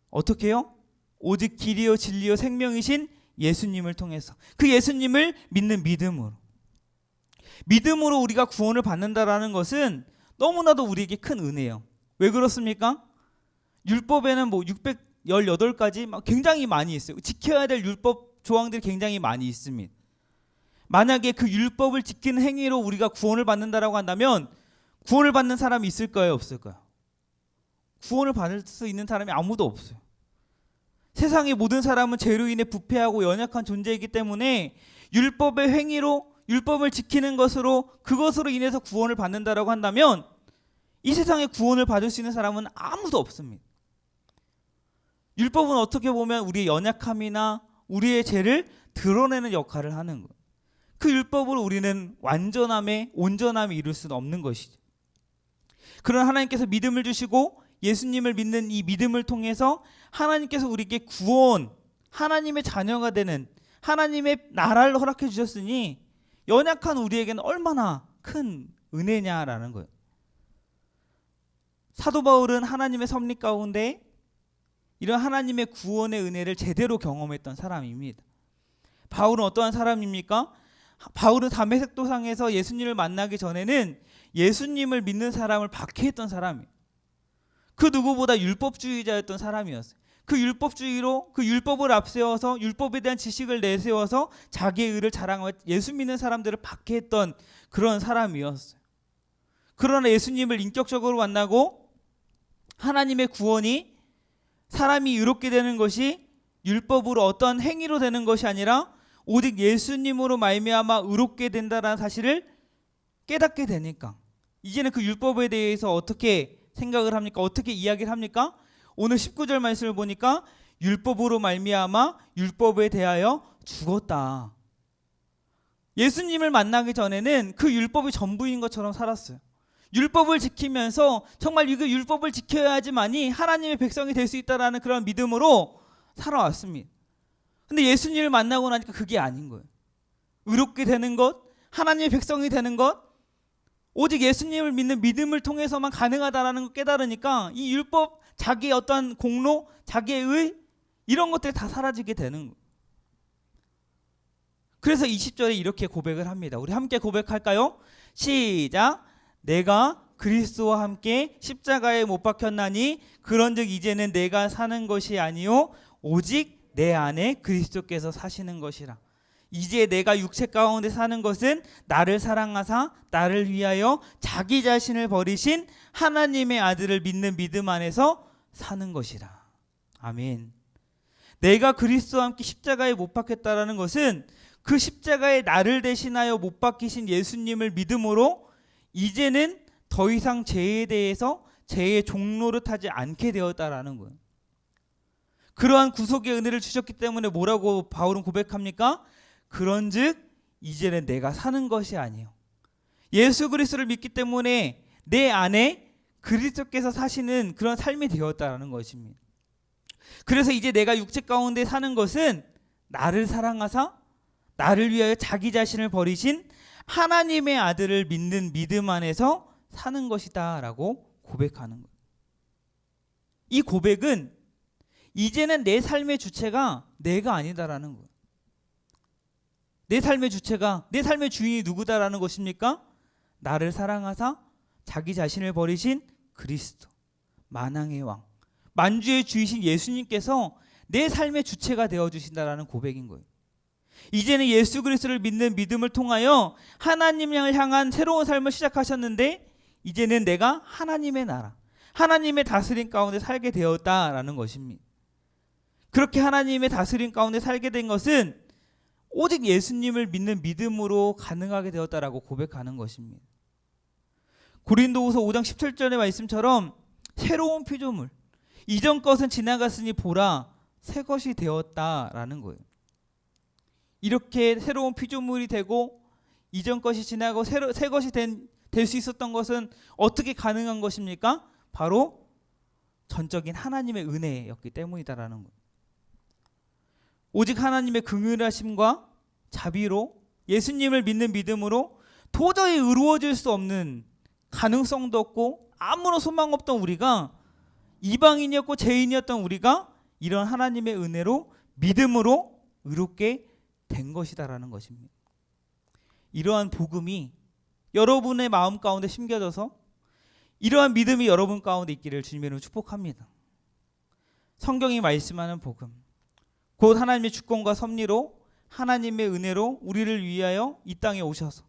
어떻게요? 오직 길이요 진리요 생명이신 예수님을 통해서, 그 예수님을 믿는 믿음으로 우리가 구원을 받는다라는 것은 너무나도 우리에게 큰 은혜예요. 왜 그렇습니까? 율법에는 618가지 굉장히 많이 있어요. 지켜야 될 율법 조항들이 굉장히 많이 있습니다. 만약에 그 율법을 지키는 행위로 우리가 구원을 받는다라고 한다면 구원을 받는 사람이 있을까요? 없을까요? 구원을 받을 수 있는 사람이 아무도 없어요. 세상의 모든 사람은 죄로 인해 부패하고 연약한 존재이기 때문에 율법의 행위로, 율법을 지키는 것으로, 그것으로 인해서 구원을 받는다라고 한다면 이 세상에 구원을 받을 수 있는 사람은 아무도 없습니다. 율법은 어떻게 보면 우리의 연약함이나 우리의 죄를 드러내는 역할을 하는 거예요. 그 율법으로 우리는 온전함에 이룰 수는 없는 것이죠. 그러나 하나님께서 믿음을 주시고 예수님을 믿는 이 믿음을 통해서 하나님께서 우리에게 구원, 하나님의 자녀가 되는 하나님의 나라를 허락해 주셨으니 연약한 우리에게는 얼마나 큰 은혜냐라는 거예요. 사도 바울은 하나님의 섭리 가운데 이런 하나님의 구원의 은혜를 제대로 경험했던 사람입니다. 바울은 어떠한 사람입니까? 바울은 다메섹 도상에서 예수님을 만나기 전에는 예수님을 믿는 사람을 박해했던 사람이에요. 그 누구보다 율법주의자였던 사람이었어요. 그 율법주의로 그 율법을 앞세워서 율법에 대한 지식을 내세워서 자기의 의를 자랑하며 예수 믿는 사람들을 박해했던 그런 사람이었어요. 그러나 예수님을 인격적으로 만나고 하나님의 구원이 사람이 의롭게 되는 것이 율법으로 어떤 행위로 되는 것이 아니라 오직 예수님으로 말미암아 의롭게 된다라는 사실을 깨닫게 되니까 이제는 그 율법에 대해서 어떻게 생각을 합니까? 어떻게 이야기를 합니까? 오늘 19절 말씀을 보니까 율법으로 말미암아 율법에 대하여 죽었다. 예수님을 만나기 전에는 그 율법이 전부인 것처럼 살았어요. 율법을 지키면서 정말 이거 율법을 지켜야지만이 하나님의 백성이 될 수 있다라는 그런 믿음으로 살아왔습니다. 근데 예수님을 만나고 나니까 그게 아닌 거예요. 의롭게 되는 것, 하나님의 백성이 되는 것, 오직 예수님을 믿는 믿음을 통해서만 가능하다라는 걸 깨달으니까 이 율법, 자기의 어떤 공로, 자기의 의 이런 것들이 다 사라지게 되는 거예요. 그래서 20절에 이렇게 고백을 합니다. 우리 함께 고백할까요? 시작. 내가 그리스도와 함께 십자가에 못 박혔나니 그런즉 이제는 내가 사는 것이 아니요 오직 내 안에 그리스도께서 사시는 것이라. 이제 내가 육체 가운데 사는 것은 나를 사랑하사 나를 위하여 자기 자신을 버리신 하나님의 아들을 믿는 믿음 안에서 사는 것이라. 아멘. 내가 그리스도와 함께 십자가에 못 박혔다라는 것은 그 십자가에 나를 대신하여 못 박히신 예수님을 믿음으로 이제는 더 이상 죄에 대해서 죄의 종노릇하지 않게 되었다라는 거예요. 그러한 구속의 은혜를 주셨기 때문에 뭐라고 바울은 고백합니까? 그런즉 이제는 내가 사는 것이 아니요 예수 그리스도를 믿기 때문에 내 안에 그리스도께서 사시는 그런 삶이 되었다라는 것입니다. 그래서 이제 내가 육체 가운데 사는 것은 나를 사랑하사 나를 위하여 자기 자신을 버리신 하나님의 아들을 믿는 믿음 안에서 사는 것이다 라고 고백하는 거예요. 이 고백은 이제는 내 삶의 주체가 내가 아니다라는 거예요. 내 삶의 주체가, 내 삶의 주인이 누구다라는 것입니까? 나를 사랑하사 자기 자신을 버리신 그리스도, 만왕의 왕, 만주의 주이신 예수님께서 내 삶의 주체가 되어주신다라는 고백인 거예요. 이제는 예수 그리스도를 믿는 믿음을 통하여 하나님을 향한 새로운 삶을 시작하셨는데 이제는 내가 하나님의 나라, 하나님의 다스림 가운데 살게 되었다라는 것입니다. 그렇게 하나님의 다스림 가운데 살게 된 것은 오직 예수님을 믿는 믿음으로 가능하게 되었다라고 고백하는 것입니다. 고린도후서 5장 17절의 말씀처럼 새로운 피조물, 이전 것은 지나갔으니 보라 새 것이 되었다라는 거예요. 이렇게 새로운 피조물이 되고 이전 것이 지나고 새 것이 될 수 있었던 것은 어떻게 가능한 것입니까? 바로 전적인 하나님의 은혜였기 때문이다라는 거예요. 오직 하나님의 긍휼하심과 자비로 예수님을 믿는 믿음으로 도저히 의로워질 수 없는 가능성도 없고 아무런 소망 없던 우리가, 이방인이었고 죄인이었던 우리가 이런 하나님의 은혜로 믿음으로 의롭게 된 것이다라는 것입니다. 이러한 복음이 여러분의 마음 가운데 심겨져서 이러한 믿음이 여러분 가운데 있기를 주님의 이름으로 축복합니다. 성경이 말씀하는 복음, 곧 하나님의 주권과 섭리로 하나님의 은혜로 우리를 위하여 이 땅에 오셔서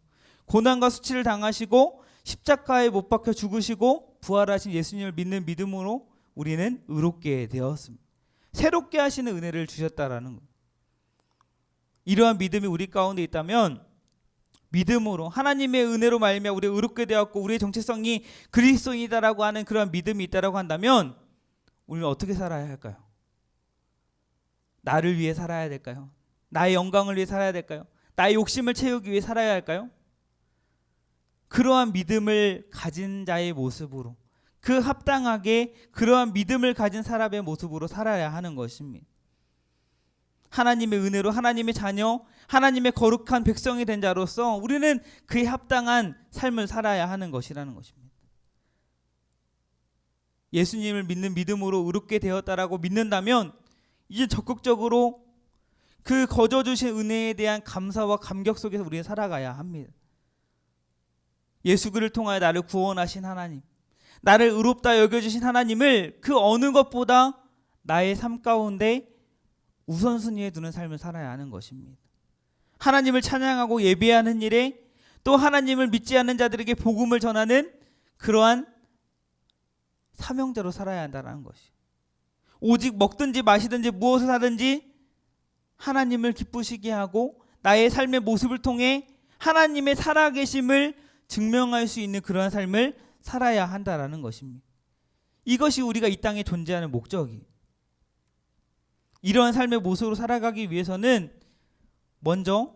고난과 수치를 당하시고 십자가에 못 박혀 죽으시고 부활하신 예수님을 믿는 믿음으로 우리는 의롭게 되었습니다. 새롭게 하시는 은혜를 주셨다라는 거예요. 이러한 믿음이 우리 가운데 있다면 믿음으로 하나님의 은혜로 말미암아 우리가 의롭게 되었고 우리의 정체성이 그리스도인이다라고 하는 그런 믿음이 있다라고 한다면 우리는 어떻게 살아야 할까요? 나를 위해 살아야 될까요? 나의 영광을 위해 살아야 될까요? 나의 욕심을 채우기 위해 살아야 할까요? 그러한 믿음을 가진 자의 모습으로, 그 합당하게 그러한 믿음을 가진 사람의 모습으로 살아야 하는 것입니다. 하나님의 은혜로 하나님의 자녀, 하나님의 거룩한 백성이 된 자로서 우리는 그에 합당한 삶을 살아야 하는 것이라는 것입니다. 예수님을 믿는 믿음으로 의롭게 되었다라고 믿는다면 이제 적극적으로 그 거저 주신 은혜에 대한 감사와 감격 속에서 우리는 살아가야 합니다. 예수 그를 통하여 나를 구원하신 하나님, 나를 의롭다 여겨주신 하나님을 그 어느 것보다 나의 삶 가운데 우선순위에 두는 삶을 살아야 하는 것입니다. 하나님을 찬양하고 예배하는 일에 또 하나님을 믿지 않는 자들에게 복음을 전하는 그러한 사명자로 살아야 한다는 것이. 오직 먹든지 마시든지 무엇을 하든지 하나님을 기쁘시게 하고 나의 삶의 모습을 통해 하나님의 살아계심을 증명할 수 있는 그러한 삶을 살아야 한다라는 것입니다. 이것이 우리가 이 땅에 존재하는 목적이에요. 이러한 삶의 모습으로 살아가기 위해서는 먼저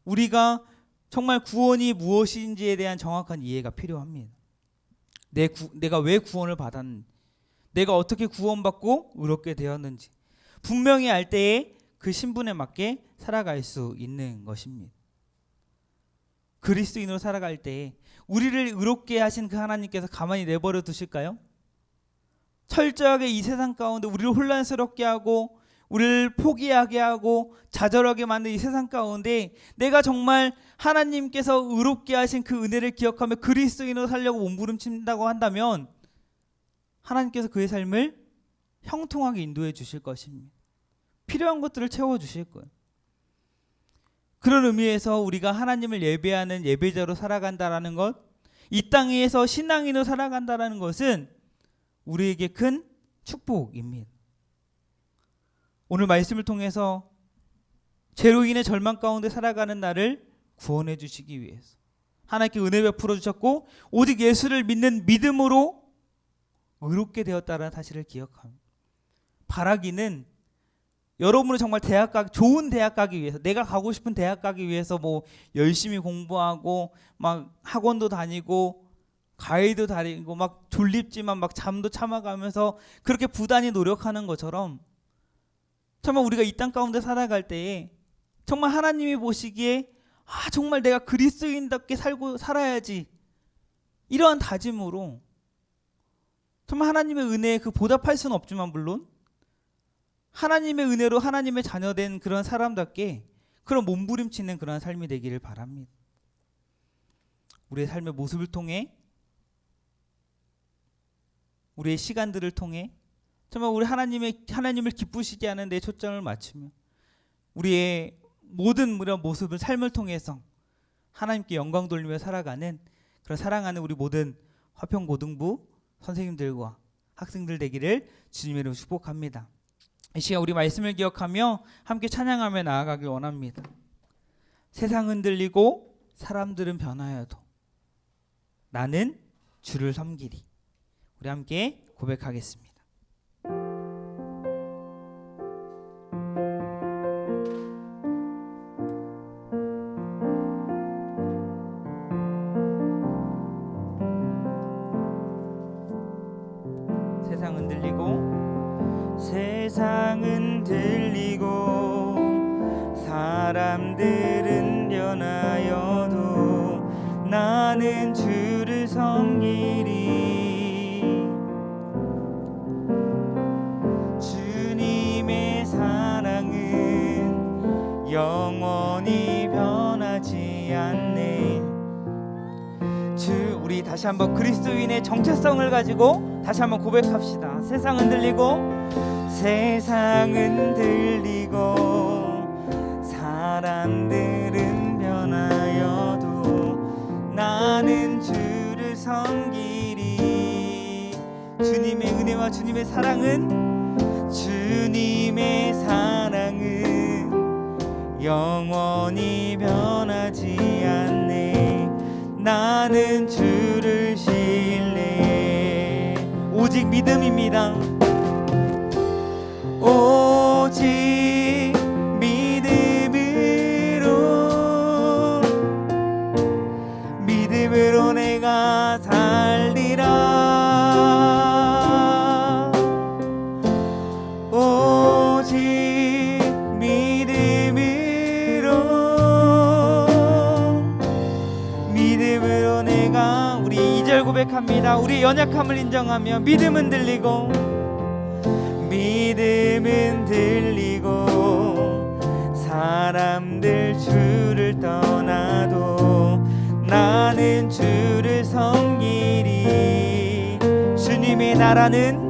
우리가 정말 구원이 무엇인지에 대한 정확한 이해가 필요합니다. 내가 왜 구원을 받았는지, 내가 어떻게 구원받고 의롭게 되었는지 분명히 알 때에 그 신분에 맞게 살아갈 수 있는 것입니다. 그리스도인으로 살아갈 때에 우리를 의롭게 하신 그 하나님께서 가만히 내버려 두실까요? 철저하게 이 세상 가운데 우리를 혼란스럽게 하고 우리를 포기하게 하고 좌절하게 만든 이 세상 가운데 내가 정말 하나님께서 의롭게 하신 그 은혜를 기억하며 그리스도인으로 살려고 몸부림친다고 한다면 하나님께서 그의 삶을 형통하게 인도해 주실 것입니다. 필요한 것들을 채워주실 거예요. 그런 의미에서 우리가 하나님을 예배하는 예배자로 살아간다라는 것, 이 땅에서 신앙인으로 살아간다라는 것은 우리에게 큰 축복입니다. 오늘 말씀을 통해서 죄로 인해 절망 가운데 살아가는 나를 구원해 주시기 위해서 하나님께 은혜 베풀어 주셨고 오직 예수를 믿는 믿음으로 의롭게 되었다는 사실을 기억합니다. 바라기는 여러분은 정말 좋은 대학 가기 위해서, 내가 가고 싶은 대학 가기 위해서 뭐 열심히 공부하고 막 학원도 다니고 과외도 다니고 막 졸립지만 막 잠도 참아가면서 그렇게 부단히 노력하는 것처럼 정말 우리가 이 땅 가운데 살아갈 때에 정말 하나님이 보시기에 정말 내가 그리스도인답게 살아야지, 이러한 다짐으로 정말 하나님의 은혜에 그 보답할 수는 없지만 물론 하나님의 은혜로 하나님의 자녀된 그런 사람답게 그런 몸부림치는 그런 삶이 되기를 바랍니다. 우리의 삶의 모습을 통해, 우리의 시간들을 통해 정말 우리 하나님을 기쁘시게 하는 데 초점을 맞추며 우리의 모든 이런 모습을 삶을 통해서 하나님께 영광 돌리며 살아가는 그런 사랑하는 우리 모든 화평고등부 선생님들과 학생들 되기를 주님의 이름으로 축복합니다. 이 시간 우리 말씀을 기억하며 함께 찬양하며 나아가길 원합니다. 세상 흔들리고 사람들은 변하여도 나는 주를 섬기리. 우리 함께 고백하겠습니다. 세상은 들리고 사람들은 변하여도 나는 주를 섬기리. 주님의 사랑은 영원히 변하지 않네. 우리 다시 한번 그리스도인의 정체성을 가지고 다시 한번 고백합시다. 세상은 들리고 사람들은 변하여도 나는 주를 섬기리. 주님의 은혜와 주님의 사랑은 영원히 변하지 않네. 나는 주를 신뢰해. 오직 믿음입니다. 오직 믿음으로 내가 살리라. 오직 믿음으로 내가, 우리 2절 고백합니다. 우리 연약함을 인정하며 믿음은 들리고 사람들 주를 떠나도 나는 주를 섬기리. 주님의 나라는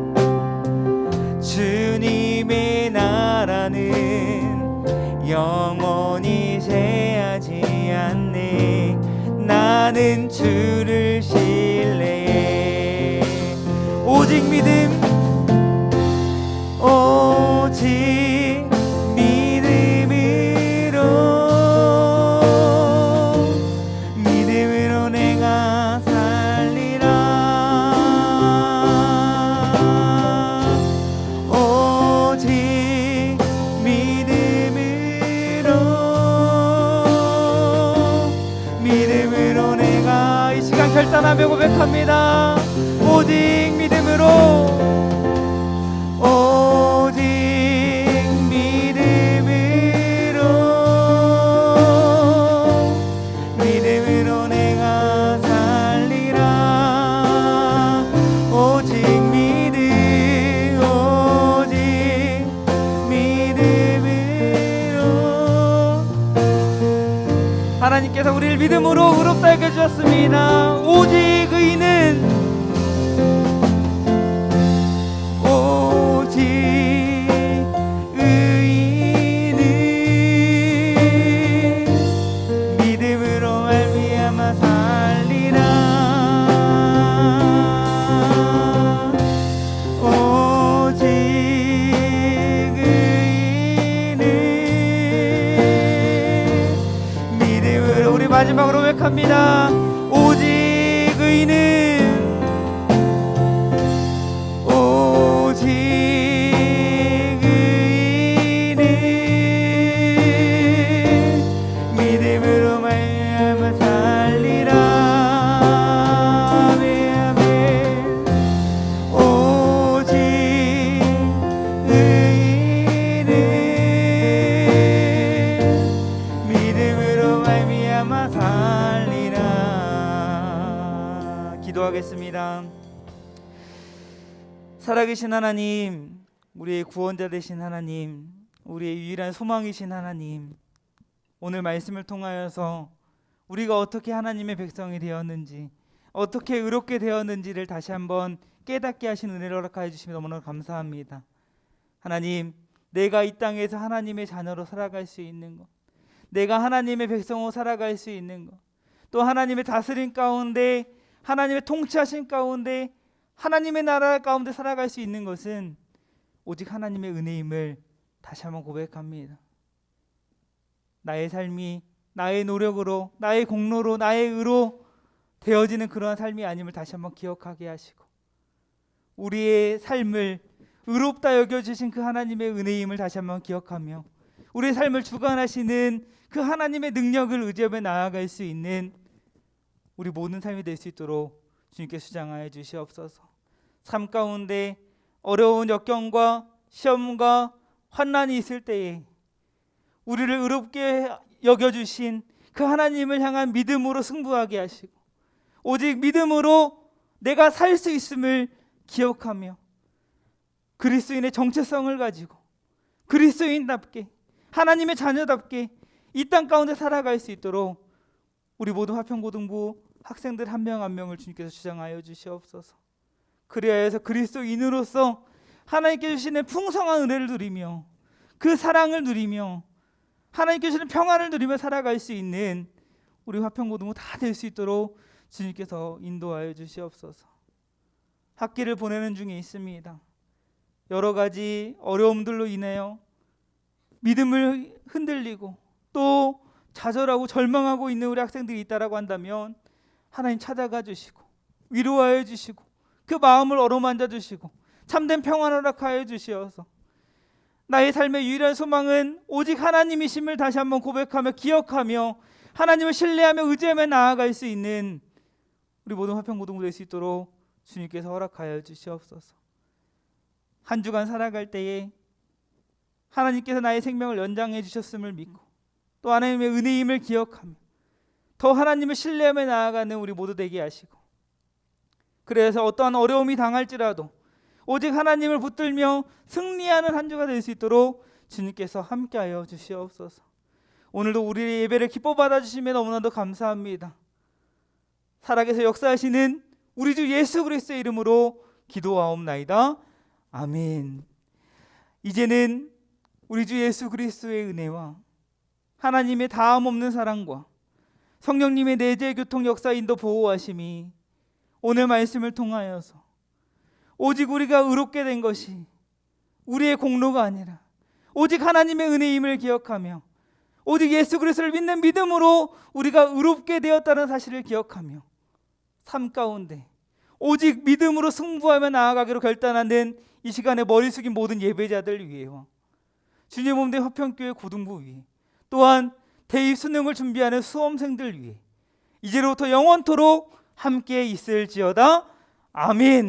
영원히 쇠하지 않네. 나는 주를 신뢰해. 오직 믿음으로 주님께서 우리를 믿음으로 의롭다 여겨주셨습니다. 오직 의인은 믿음으로 말미암아 살리라. 오직 의인은 믿음으로, 우리 마지막으로 고백합니다. 오직 의인은 믿음으로 말미암아 살리라. 아멘. 오직 의인은 믿음으로 말미암아 살리라. 기도하겠습니다. 살아계신 하나님, 우리의 구원자 되신 하나님, 우리의 유일한 소망이신 하나님, 오늘 말씀을 통하여서 우리가 어떻게 하나님의 백성이 되었는지, 어떻게 의롭게 되었는지를 다시 한번 깨닫게 하신 은혜를 허락하여 주시면 너무나 감사합니다. 하나님, 내가 이 땅에서 하나님의 자녀로 살아갈 수 있는 것, 내가 하나님의 백성으로 살아갈 수 있는 것, 또 하나님의 다스림 가운데, 하나님의 통치하신 가운데, 하나님의 나라 가운데 살아갈 수 있는 것은 오직 하나님의 은혜임을 다시 한번 고백합니다. 나의 삶이 나의 노력으로, 나의 공로로, 나의 의로 되어지는 그러한 삶이 아님을 다시 한번 기억하게 하시고, 우리의 삶을 의롭다 여겨주신 그 하나님의 은혜임을 다시 한번 기억하며, 우리의 삶을 주관하시는 그 하나님의 능력을 의지하며 나아갈 수 있는 우리 모든 삶이 될 수 있도록 주님께 수장하여 주시옵소서. 삶 가운데 어려운 역경과 시험과 환난이 있을 때에 우리를 의롭게 여겨주신 그 하나님을 향한 믿음으로 승부하게 하시고, 오직 믿음으로 내가 살 수 있음을 기억하며 그리스도인의 정체성을 가지고 그리스도인답게, 하나님의 자녀답게 이 땅 가운데 살아갈 수 있도록 우리 모든 화평고등부 학생들 한 명 한 명을 주님께서 주장하여 주시옵소서. 그리하여서 그리스도인으로서 하나님께 주시는 풍성한 은혜를 누리며 그 사랑을 누리며 하나님께 주시는 평안을 누리며 살아갈 수 있는 우리 화평고등부 다 될 수 있도록 주님께서 인도하여 주시옵소서. 학기를 보내는 중에 있습니다. 여러 가지 어려움들로 인하여 믿음을 흔들리고 또 좌절하고 절망하고 있는 우리 학생들이 있다라고 한다면 하나님 찾아가 주시고 위로하여 주시고 그 마음을 어루만져 주시고 참된 평안을 허락하여 주시어서 나의 삶의 유일한 소망은 오직 하나님이심을 다시 한번 고백하며 기억하며 하나님을 신뢰하며 의지하며 나아갈 수 있는 우리 모든 화평고등부 될 수 있도록 주님께서 허락하여 주시옵소서. 한 주간 살아갈 때에 하나님께서 나의 생명을 연장해 주셨음을 믿고 또 하나님의 은혜임을 기억하며 더 하나님을 신뢰하며 나아가는 우리 모두 되게 하시고, 그래서 어떠한 어려움이 당할지라도 오직 하나님을 붙들며 승리하는 한 주가 될 수 있도록 주님께서 함께하여 주시옵소서. 오늘도 우리의 예배를 기뻐 받아주시면 너무나도 감사합니다. 살아계서 역사하시는 우리 주 예수 그리스도의 이름으로 기도하옵나이다. 아멘. 이제는 우리 주 예수 그리스도의 은혜와 하나님의 다함 없는 사랑과 성령님의 내재 교통 역사 인도 보호하심이 오늘 말씀을 통하여서 오직 우리가 의롭게 된 것이 우리의 공로가 아니라 오직 하나님의 은혜임을 기억하며 오직 예수 그리스도를 믿는 믿음으로 우리가 의롭게 되었다는 사실을 기억하며 삶 가운데 오직 믿음으로 승부하며 나아가기로 결단하는 이 시간에 머리 숙인 모든 예배자들 위에와 주님 몸된 화평교회 고등부 위에 또한 대입 수능을 준비하는 수험생들 위해 이제로부터 영원토록 함께 있을지어다. 아멘.